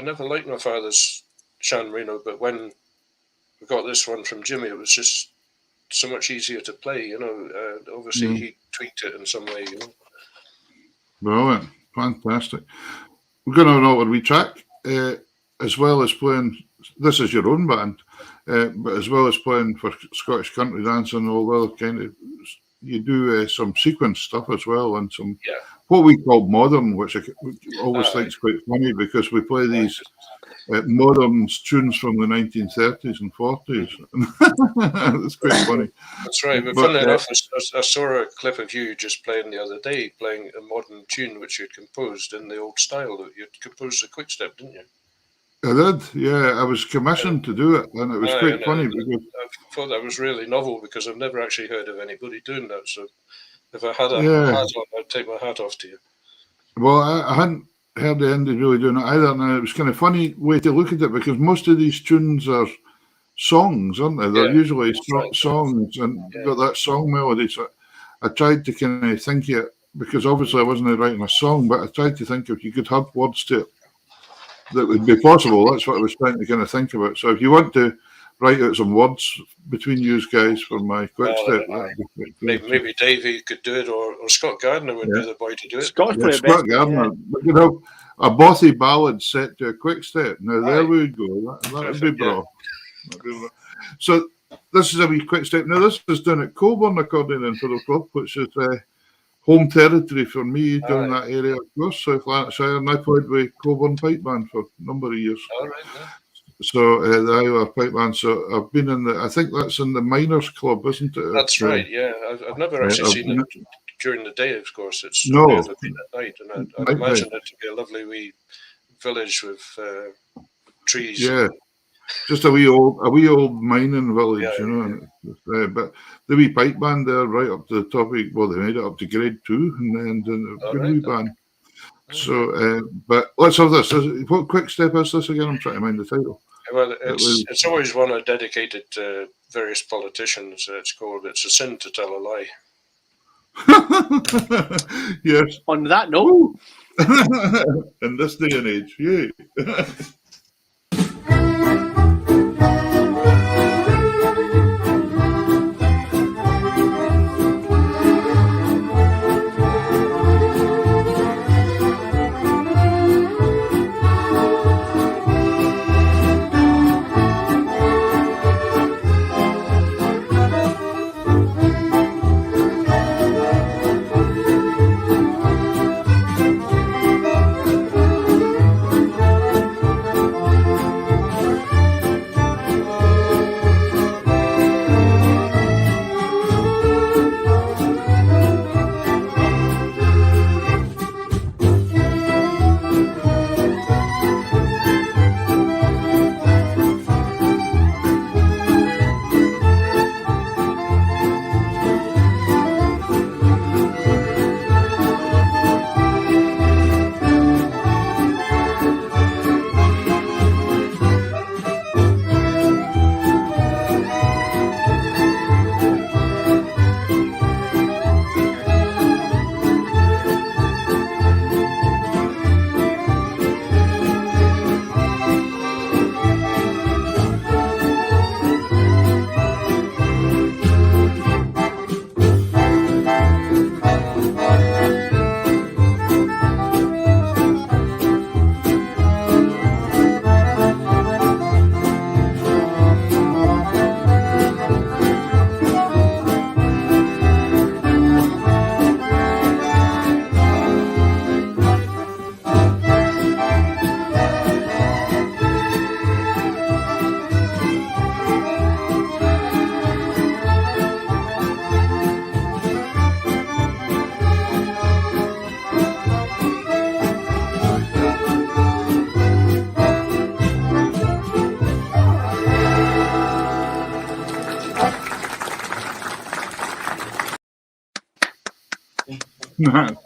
never liked my father's Sean Marino, but when we got this one from Jimmy, it was just so much easier to play, you know. Obviously, he tweaked it in some way, you know. Brilliant, fantastic. We're going to have another wee track, as well as playing. This is your own band, but as well as playing for Scottish country dance and all the other kind of, you do some sequence stuff as well, and some what we call modern, which I always think is quite funny because we play these modern tunes from the 1930s and 40s. That's quite funny. That's right. But funnily enough, I saw a clip of you just playing the other day, playing a modern tune which you'd composed in the old style. That you'd composed a quick step, didn't you? I did, yeah. I was commissioned to do it, and it was quite funny. Because I thought that was really novel because I've never actually heard of anybody doing that. So if I had a hat on, I'd take my hat off to you. Well, I hadn't heard the Indies really doing it either, and it was kind of funny way to look at it because most of these tunes are songs, aren't they? They're usually songs and got that song melody. So I tried to kind of think of it because obviously I wasn't writing a song, but I tried to think if you could have words to it that would be possible. That's what I was trying to kind of think about. So if you want to write out some words between you guys for my quick step, maybe Davey could do it, or Scott Gardner would be the boy to do it. Scott Gardner. We could have a bothy ballad set to a quick step. Now there we go. That would be bro. So this is a wee quick step. Now, this is down at Coburn Accordion and Fiddle Club, which is home territory for me down that area, of course, South Lanarkshire. And I played with Coburn Pipe Band for a number of years. All right. Yeah. So the Iowa Pipe Band. So I've been in I think that's in the Miners Club, isn't it? That's right. Yeah, I've never actually seen it during the day. Of course, it's no at night, and I'd imagine it to be a lovely wee village with trees. Yeah, just a wee old mining village, you know. But the wee pipe band there, right up to the top. They made it up to grade 2, and then a good wee band. So, but let's have this. What quick step is this again? I'm trying to mind the title. Well, it's always one dedicated to various politicians. It's called "It's a Sin to Tell a Lie." Yes. On that note, in this day and age, yay.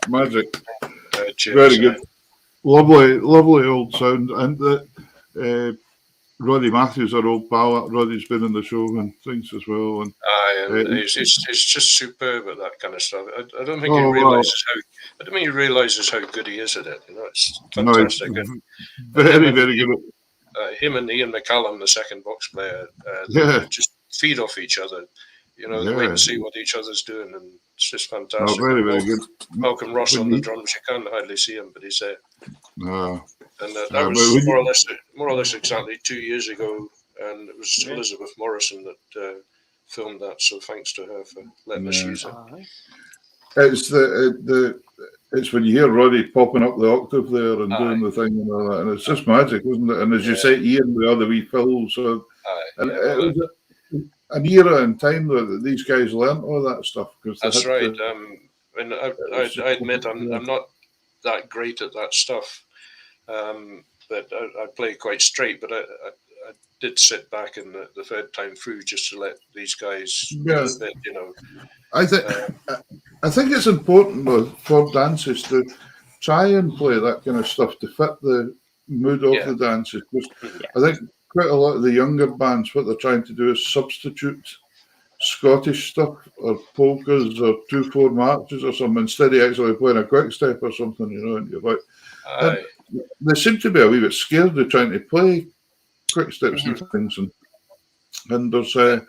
Magic. Very good. Lovely old sound. And Roddy Matthews, our old pal, Roddy's been in the show and things as well. And it's just superb at that kind of stuff. I don't think he realizes how. I don't think he realizes how good he is at it. You know, it's fantastic. Very good. Him and Ian McCallum, the second box player, just feed off each other. You know, they wait and see what each other's doing, and it's just fantastic. Very good. Malcolm Ross on the drums. You can't hardly see him, but he's there. And that was more or less exactly 2 years ago, and it was Elizabeth Morrison that filmed that. So thanks to her for letting us use it. It's when you hear Roddy popping up the octave there and doing the thing and all that, and it's just magic, isn't it? And as you say, Ian with all the wee fills. So, it was an era in time that these guys learnt all that stuff. That's right. And I admit I'm not that great at that stuff. But I play quite straight, but I did sit back in the third time through just to let these guys, you know. I think it's important for dances to try and play that kind of stuff to fit the mood of the dances. I think quite a lot of the younger bands, what they're trying to do is substitute Scottish stuff or polkas or 2/4 marches or something instead of actually playing a quick step or something, you know. And you're like, and they seem to be a wee bit scared of trying to play quick steps and things, and there's I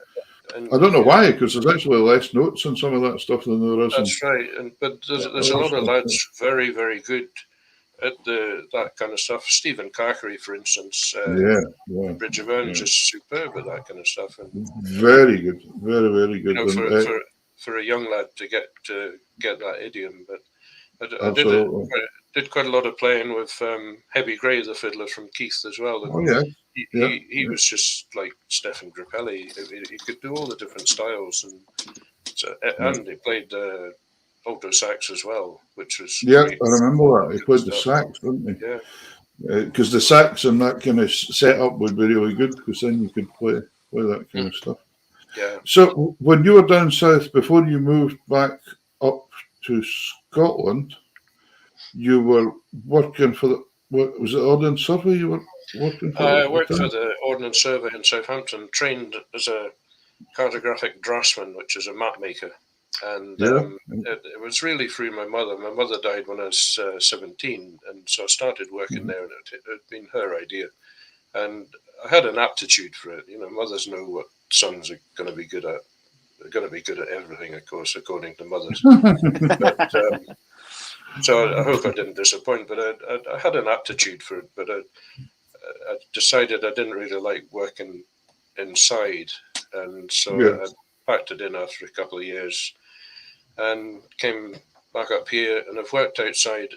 don't know why, because there's actually less notes in some of that stuff than there is. That's right, but there's a lot of lads very, very good that kind of stuff. Stephen Carkery, for instance, Bridge of Erne, just superb at that kind of stuff. And very good, very, very good. For a young lad to get that idiom, but I did quite a lot of playing with Heavy Gray, the fiddler from Keith, as well. And he was just like Stefan Grappelli. He could do all the different styles, and he played alto sax as well, which was great. I remember that he played the sax, didn't he? Yeah, because the sax and that kind of setup would be really good, because then you could play that kind of stuff. Yeah. So when you were down south, before you moved back up to Scotland, you were working for was it Ordnance Survey you were working for? I worked for the Ordnance Survey in Southampton, trained as a cartographic draftsman, which is a map maker. And it was really through my mother. My mother died when I was 17, and so I started working there, and it had been her idea. And I had an aptitude for it. Mothers know what sons are going to be good at. They're going to be good at everything, of course, according to mothers. But, so I hope I didn't disappoint, but I had an aptitude for it. But I decided I didn't really like working inside, and so I packed it in after a couple of years and came back up here, and I've worked outside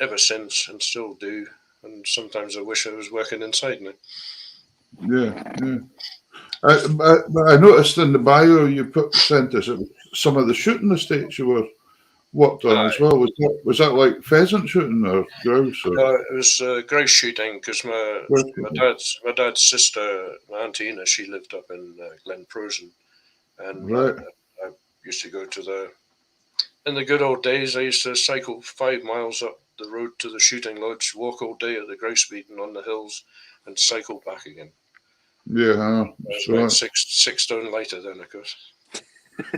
ever since and still do. And sometimes I wish I was working inside now. Yeah. I noticed in the bio you sent us some of the shooting estates you were worked on as well. Was that like pheasant shooting or grouse? Or? It was grouse shooting, because my dad's sister, my Auntie Ina, she lived up in Glen Prosen, and I used to go to in the good old days, I used to cycle 5 miles up the road to the shooting lodge, walk all day at the grouse beating on the hills, and cycle back again. Yeah, about 6 stone lighter then, of course.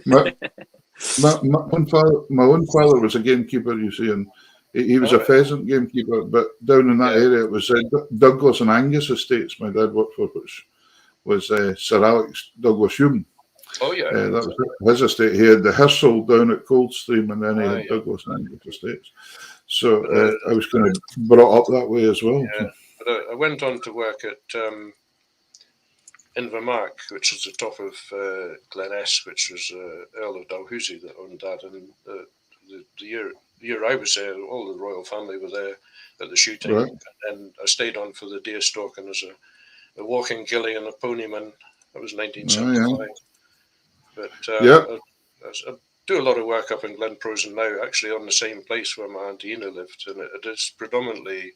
My own father was a gamekeeper, you see, and he was a pheasant gamekeeper, but down in that area it was Douglas and Angus estates my dad worked for, which was Sir Alex Douglas Hume. Oh yeah, that was his estate. He had the Hirsel down at Coldstream, and then he had Douglas and Angus estates. So I was kind of brought up that way as well. Yeah, but I went on to work at Invermark, which is the top of Glen Esk, which was Earl of Dalhousie that owned that. And the year I was there, all the royal family were there at the shooting, and I stayed on for the deer stalking as a walking gilly and a ponyman. That was 1975. But I do a lot of work up in Glen Prosen now, actually on the same place where my Auntie Ina lived, and it is predominantly,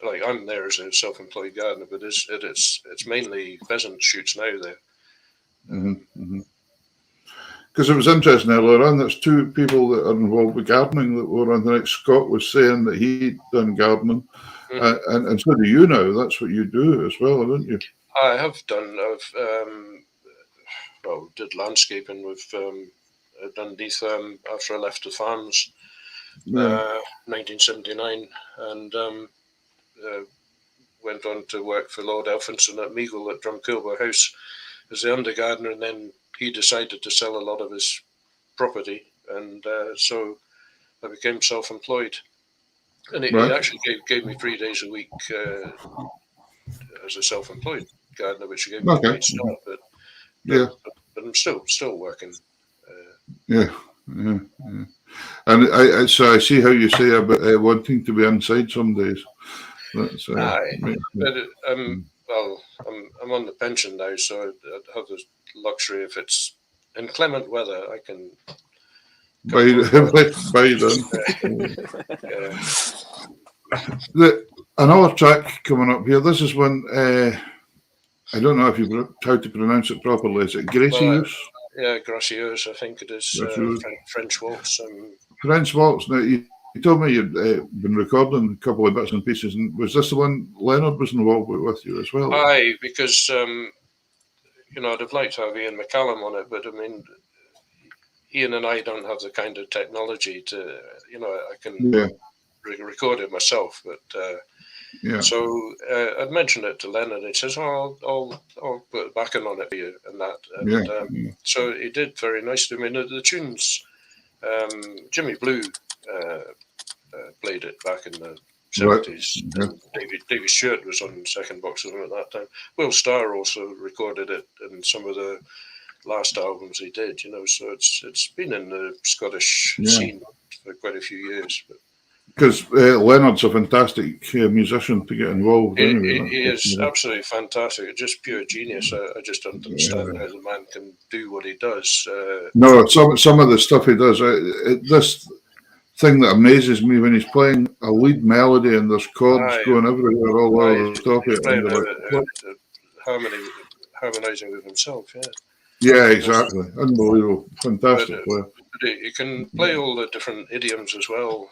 like, I'm there as a self-employed gardener, but it's mainly pheasant shoots now there. Because it was interesting earlier on, there's 2 people that are involved with gardening that were on the next. Scott was saying that he'd done gardening, and so do you now. That's what you do as well, haven't you? I have done. I've did landscaping with Dundeath after I left the farms, 1979, and went on to work for Lord Elphinstone at Meagle at Drumkilber House as the under gardener, and then he decided to sell a lot of his property, and so I became self-employed, and he actually gave me 3 days a week as a self-employed gardener, which gave me a great start. But I'm still working. And so I see how you say about wanting to be inside some days. That's, but I'm on the pension now, so I have the luxury, if it's inclement weather, I can buy them. Another track coming up here. This is one. I don't know how to pronounce it properly. Is it Gracieuse? Gracieuse, I think it is. French waltz. French waltz. Now, you told me you'd been recording a couple of bits and pieces, and was this the one Leonard was involved with you as well? Aye, because I'd have liked to have Ian McCallum on it, but I mean, Ian and I don't have the kind of technology to, I can record it myself, but. So I'd mentioned it to Len, and he says, I'll put backing on it for you and that. And so he did very nicely. I mean, the tunes, Jimmy Blue played it back in the 70s. Right. David Stewart was on second box of them at that time. Will Starr also recorded it in some of the last albums he did, so it's been in the Scottish scene for quite a few years. Because Leonard's a fantastic musician to get involved. He is absolutely fantastic. Just pure genius. I just don't understand how the man can do what he does. No, some of the stuff he does. This thing that amazes me when he's playing a lead melody and there's chords going everywhere all over the top of it. Harmonising with himself, Yeah, exactly. Unbelievable. Fantastic player. You can play all the different idioms as well,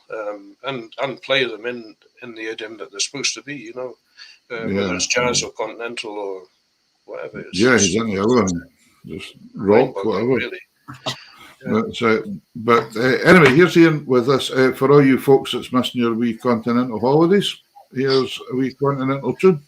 and play them in the idiom that they're supposed to be, whether it's jazz or continental or whatever. He's into everything. Just rock, whatever. Really. But anyway, here's Ian with us. For all you folks that's missing your wee continental holidays, here's a wee continental tune.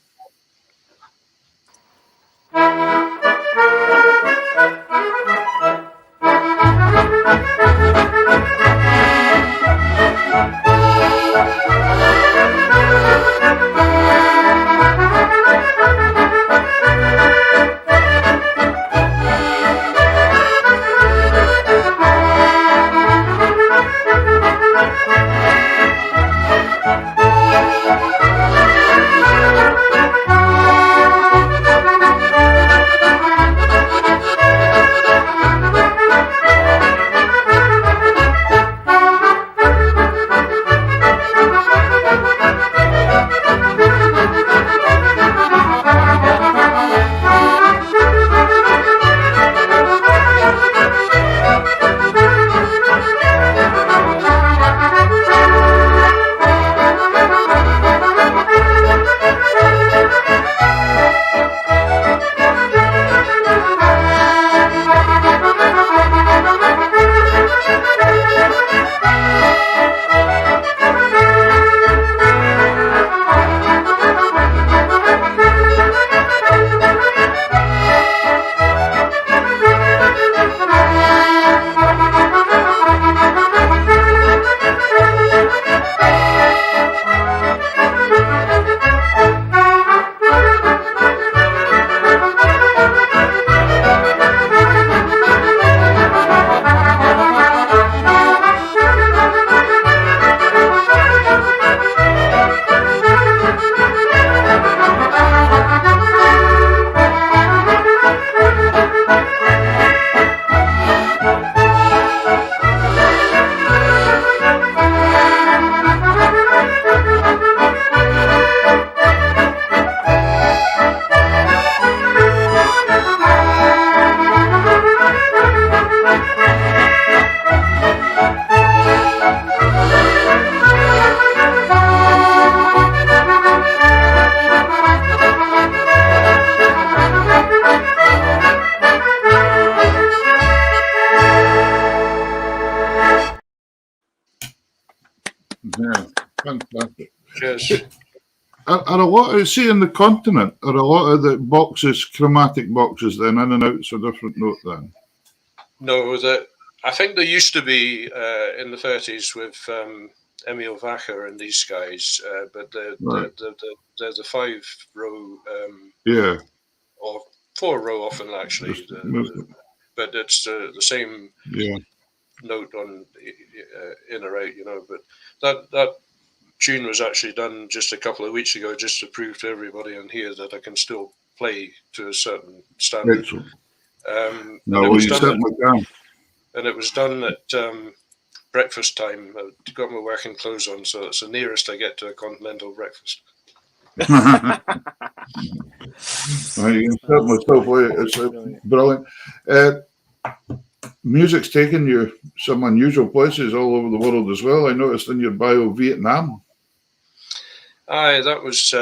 Fantastic. Cheers. Are a lot, see in the continent, are a lot of the boxes, chromatic boxes, then in and out's a different note then? No, I think there used to be in the 30s with Emil Vacher and these guys, but they're the 5-row, or 4-row often actually, but it's the same note on in or out, But that tune was actually done just a couple of weeks ago, just to prove to everybody on here that I can still play to a certain standard. And it was done at breakfast time. I've got my working clothes on, so it's the nearest I get to a continental breakfast. You can tell myself, it's brilliant. Music's taken you some unusual places all over the world as well. I noticed in your bio Vietnam. Aye, that was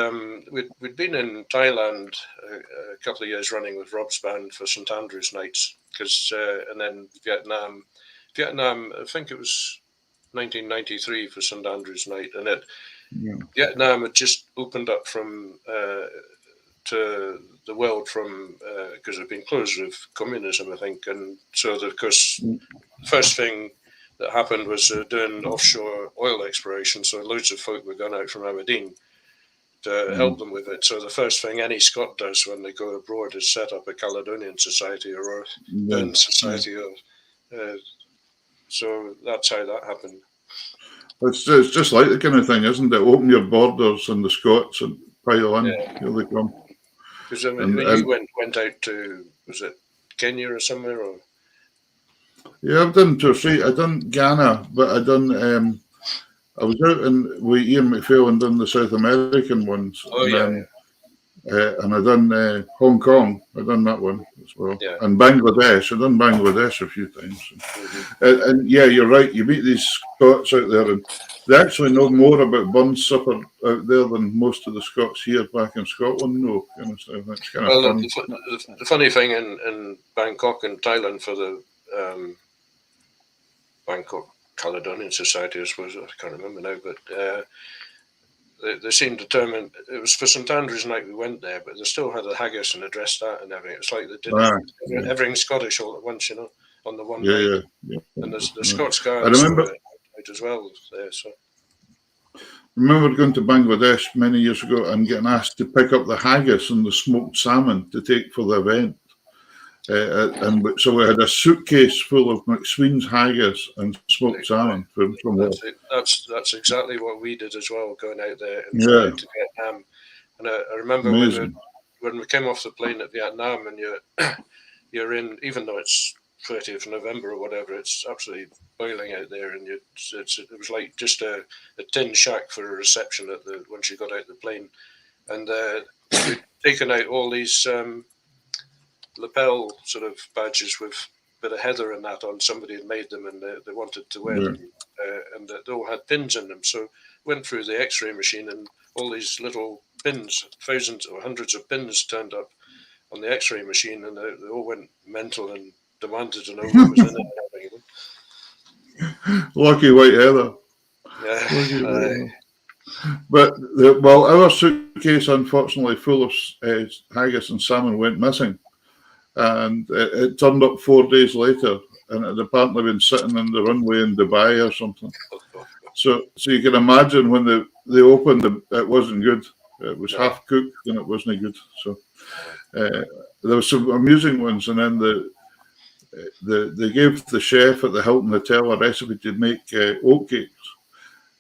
we'd been in Thailand a couple of years running with Rob's band for St Andrews nights, and then Vietnam. I think it was 1993 for St Andrews night, and Vietnam had just opened up from to the world from because it had been closed with communism, I think, and so of course the that happened was doing offshore oil exploration. So loads of folk were going out from Aberdeen to help them with it. So the first thing any Scot does when they go abroad is set up a Caledonian Society or Burn Society. So that's how that happened. It's just like the kind of thing, isn't it? Open your borders and the Scots and pile in. Here they come. Because you went out to, was it Kenya or somewhere? Or? Yeah, I've done 2 or 3. I done Ghana, but I done. I was out with Ian McPhail and done the South American ones. And I done Hong Kong. I done that one as well. Yeah. And Bangladesh. I done Bangladesh a few times. And yeah, you're right. You meet these Scots out there, and they actually know more about bun supper out there than most of the Scots here back in Scotland know. Kind of, that's kind of fun. The funny thing in Bangkok and Thailand for the Bangkok Caledonian Society, I suppose, I can't remember now, but they seemed determined. It was for St Andrew's night we went there, but they still had a haggis and a dressed hat and everything. It's like they did everything Scottish all at once, on the one night. Yeah. And the Scots guards out as well there. So. I remember going to Bangladesh many years ago and getting asked to pick up the haggis and the smoked salmon to take for the event. And so we had a suitcase full of McSween's haggis and smoked salmon from that's exactly what we did as well, going out there and flying to Vietnam. And I remember when we came off the plane at Vietnam, and you're in, even though it's 30th November or whatever, it's absolutely boiling out there, and it was like just a tin shack for a reception once you got out the plane, and we'd taken out all these lapel sort of badges with a bit of heather and that on. Somebody had made them, and they wanted to wear them, and they all had pins in them. So went through the X-ray machine, and all these little pins, thousands or hundreds of pins, turned up on the X-ray machine, and they all went mental and demanded to know what was in it. Lucky white heather. Yeah. But our suitcase, unfortunately, full of haggis and salmon, went missing. And it turned up 4 days later, and it had apparently been sitting in the runway in Dubai or something. So you can imagine when they opened it wasn't good. It was half cooked and it wasn't good. So there were some amusing ones, and then they gave the chef at the Hilton Hotel a recipe to make oatcakes,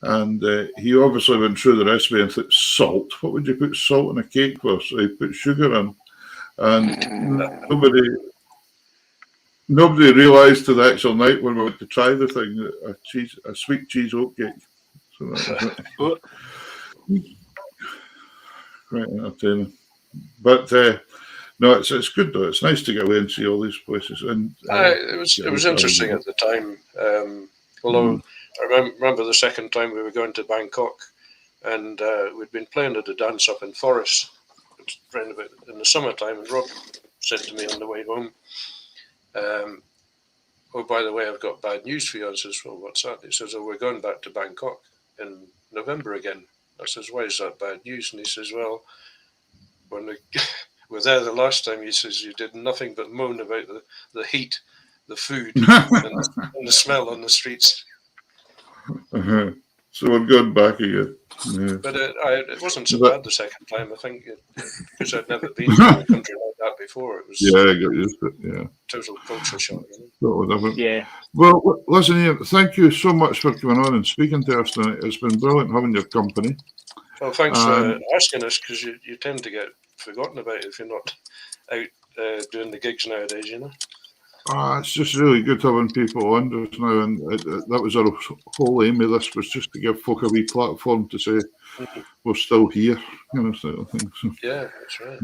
and he obviously went through the recipe and thought, salt. What would you put salt in a cake for? So he put sugar in. And nobody realised to the actual night when we went to try the thing, a sweet cheese oatcake. So that was it. Right entertaining. But no, it's good though. It's nice to get away and see all these places. And it was interesting at the time. Although I remember the second time we were going to Bangkok, and we'd been playing at a dance up in Forest round about in the summertime, and Rob said to me on the way home, "Oh, by the way, I've got bad news for you." I says, "Well, what's that?" He says, "Oh, we're going back to Bangkok in November again." I says, "Why is that bad news?" And he says, "Well, when we were there the last time," he says, "you did nothing but moan about the heat, the food, and the smell on the streets." So we're going back again. Yeah. But it wasn't so bad the second time. I think because I'd never been to a country like that before. It was I got used to it. Yeah, total culture shock. Yeah. Well, listen, Ian, thank you so much for coming on and speaking to us tonight. It's been brilliant having your company. Well, thanks for asking us, because you tend to get forgotten about if you're not out doing the gigs nowadays, It's just really good having people on us now, and that was our whole aim of this, was just to give folk a wee platform to say we're still here, sort of thing. So, yeah, that's right.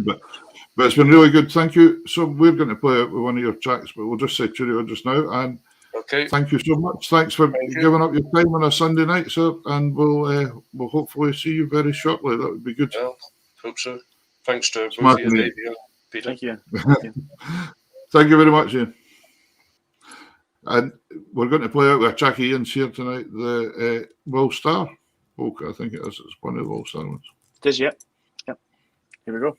But it's been really good. Thank you. So we're going to play out with one of your tracks, but we'll just say cheerio just now. And thank you so much. Thanks for giving up your time on a Sunday night, sir. And we'll hopefully see you very shortly. That would be good. Well, hope so. Thanks to both of you, Dave, Peter. Thank you. Thank you very much, Ian. And we're going to play out with Jackie Ian's here tonight, the Will Star polka, I think it is. It's one of the Will Star ones. It is, yep. Here we go.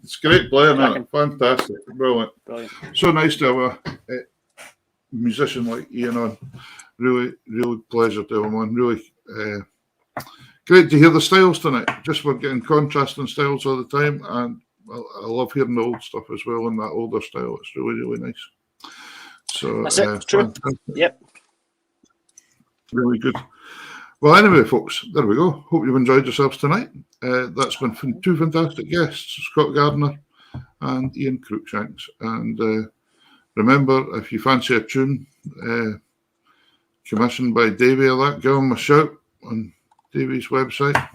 It's great playing, isn't it? Fantastic, brilliant. So nice to have a musician like Ian on. Really, really pleasure to have him on. Really great to hear the styles tonight. Just we're getting contrasting styles all the time, and I love hearing the old stuff as well in that older style. It's really, really nice. So that's it. True. Fantastic. Yep. Really good. Well, anyway, folks, there we go. Hope you've enjoyed yourselves tonight. That's been two fantastic guests, Scott Gardner and Ian Cruickshanks. And remember, if you fancy a tune commissioned by Davey or that, give him a shout on Davey's website.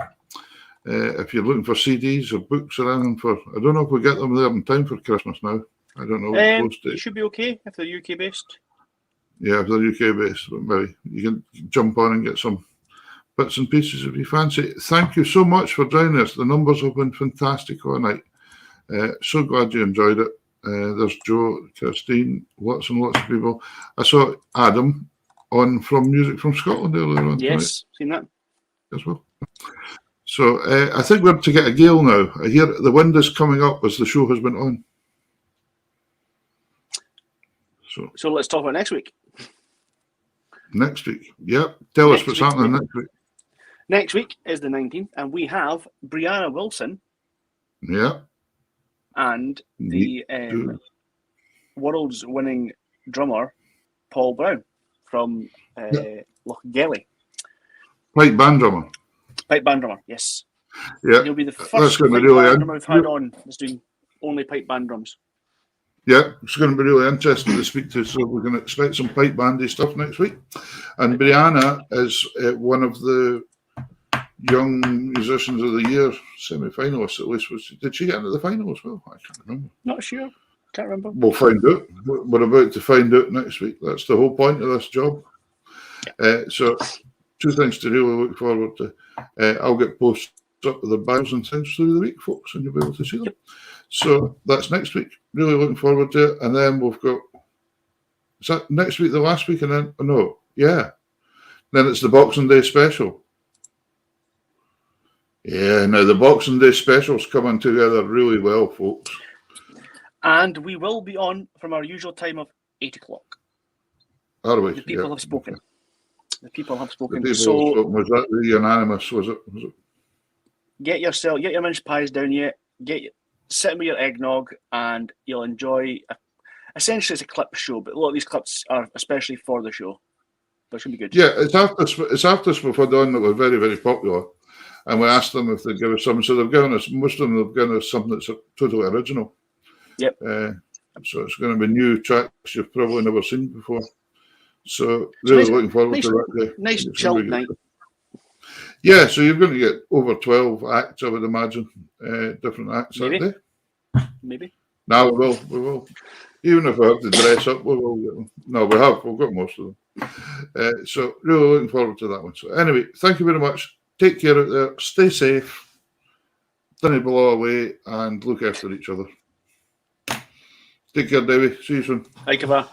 If you're looking for CDs or books or anything I don't know if we get them there in time for Christmas now. I don't know. It should be okay if they're UK based. Yeah, if they're UK based, but maybe you can jump on and get some bits and pieces if you fancy. Thank you so much for joining us. The numbers have been fantastic all night. So glad you enjoyed it. There's Joe, Christine, lots and lots of people. I saw Adam on from Music from Scotland earlier on. Yes, seen that as well. So I think we're to get a gale now. I hear the wind is coming up as the show has been on. So let's talk about next week. Next week, yep. Tell us what's happening next week. Next week is the 19th, and we have Brianna Wilson. Yeah. And the world's winning drummer, Paul Brown, from Lochgelly. Pipe band drummer. Pipe band drummer, yes. Yeah. He'll be the first pipe band drummer we've had on that's doing only pipe band drums. Yeah, it's going to be really interesting to speak to, so we're going to expect some pipe bandy stuff next week. And Brianna is one of the young musicians of the year, semi-finalists at least. Did she get into the final as well? I can't remember. Not sure. Can't remember. We'll find out. We're about to find out next week. That's the whole point of this job. So, two things to really look forward to. I'll get posts up with the bios and things through the week, folks, and you'll be able to see them. So that's next week. Really looking forward to it. And then we've got, is that next week, the last week? And then, then it's the Boxing Day special. Yeah, now the Boxing Day special's coming together really well, folks. And we will be on from our usual time of 8 o'clock. Are we? The people have spoken. The people have spoken. Was that the unanimous, was it? Get your mince pies down yet. Sit with your eggnog, and you'll enjoy. Essentially, it's a clip show, but a lot of these clips are especially for the show. That should be good. Yeah, it's after we've had on that were very, very popular, and we asked them if they'd give us something. So they've given us, most of them have given us something that's totally original. Yep. So it's going to be new tracks you've probably never seen before. So really looking forward to that day. Nice chilled night. Yeah, so you're going to get over 12 acts, I would imagine, different acts that day. Maybe. No, we will. Even if we have to dress up, we will get them. No, we have. We've got most of them. So really looking forward to that one. So anyway, thank you very much. Take care out there. Stay safe. Don't blow away and look after each other. Take care, Davey. See you soon. Hi, Kava.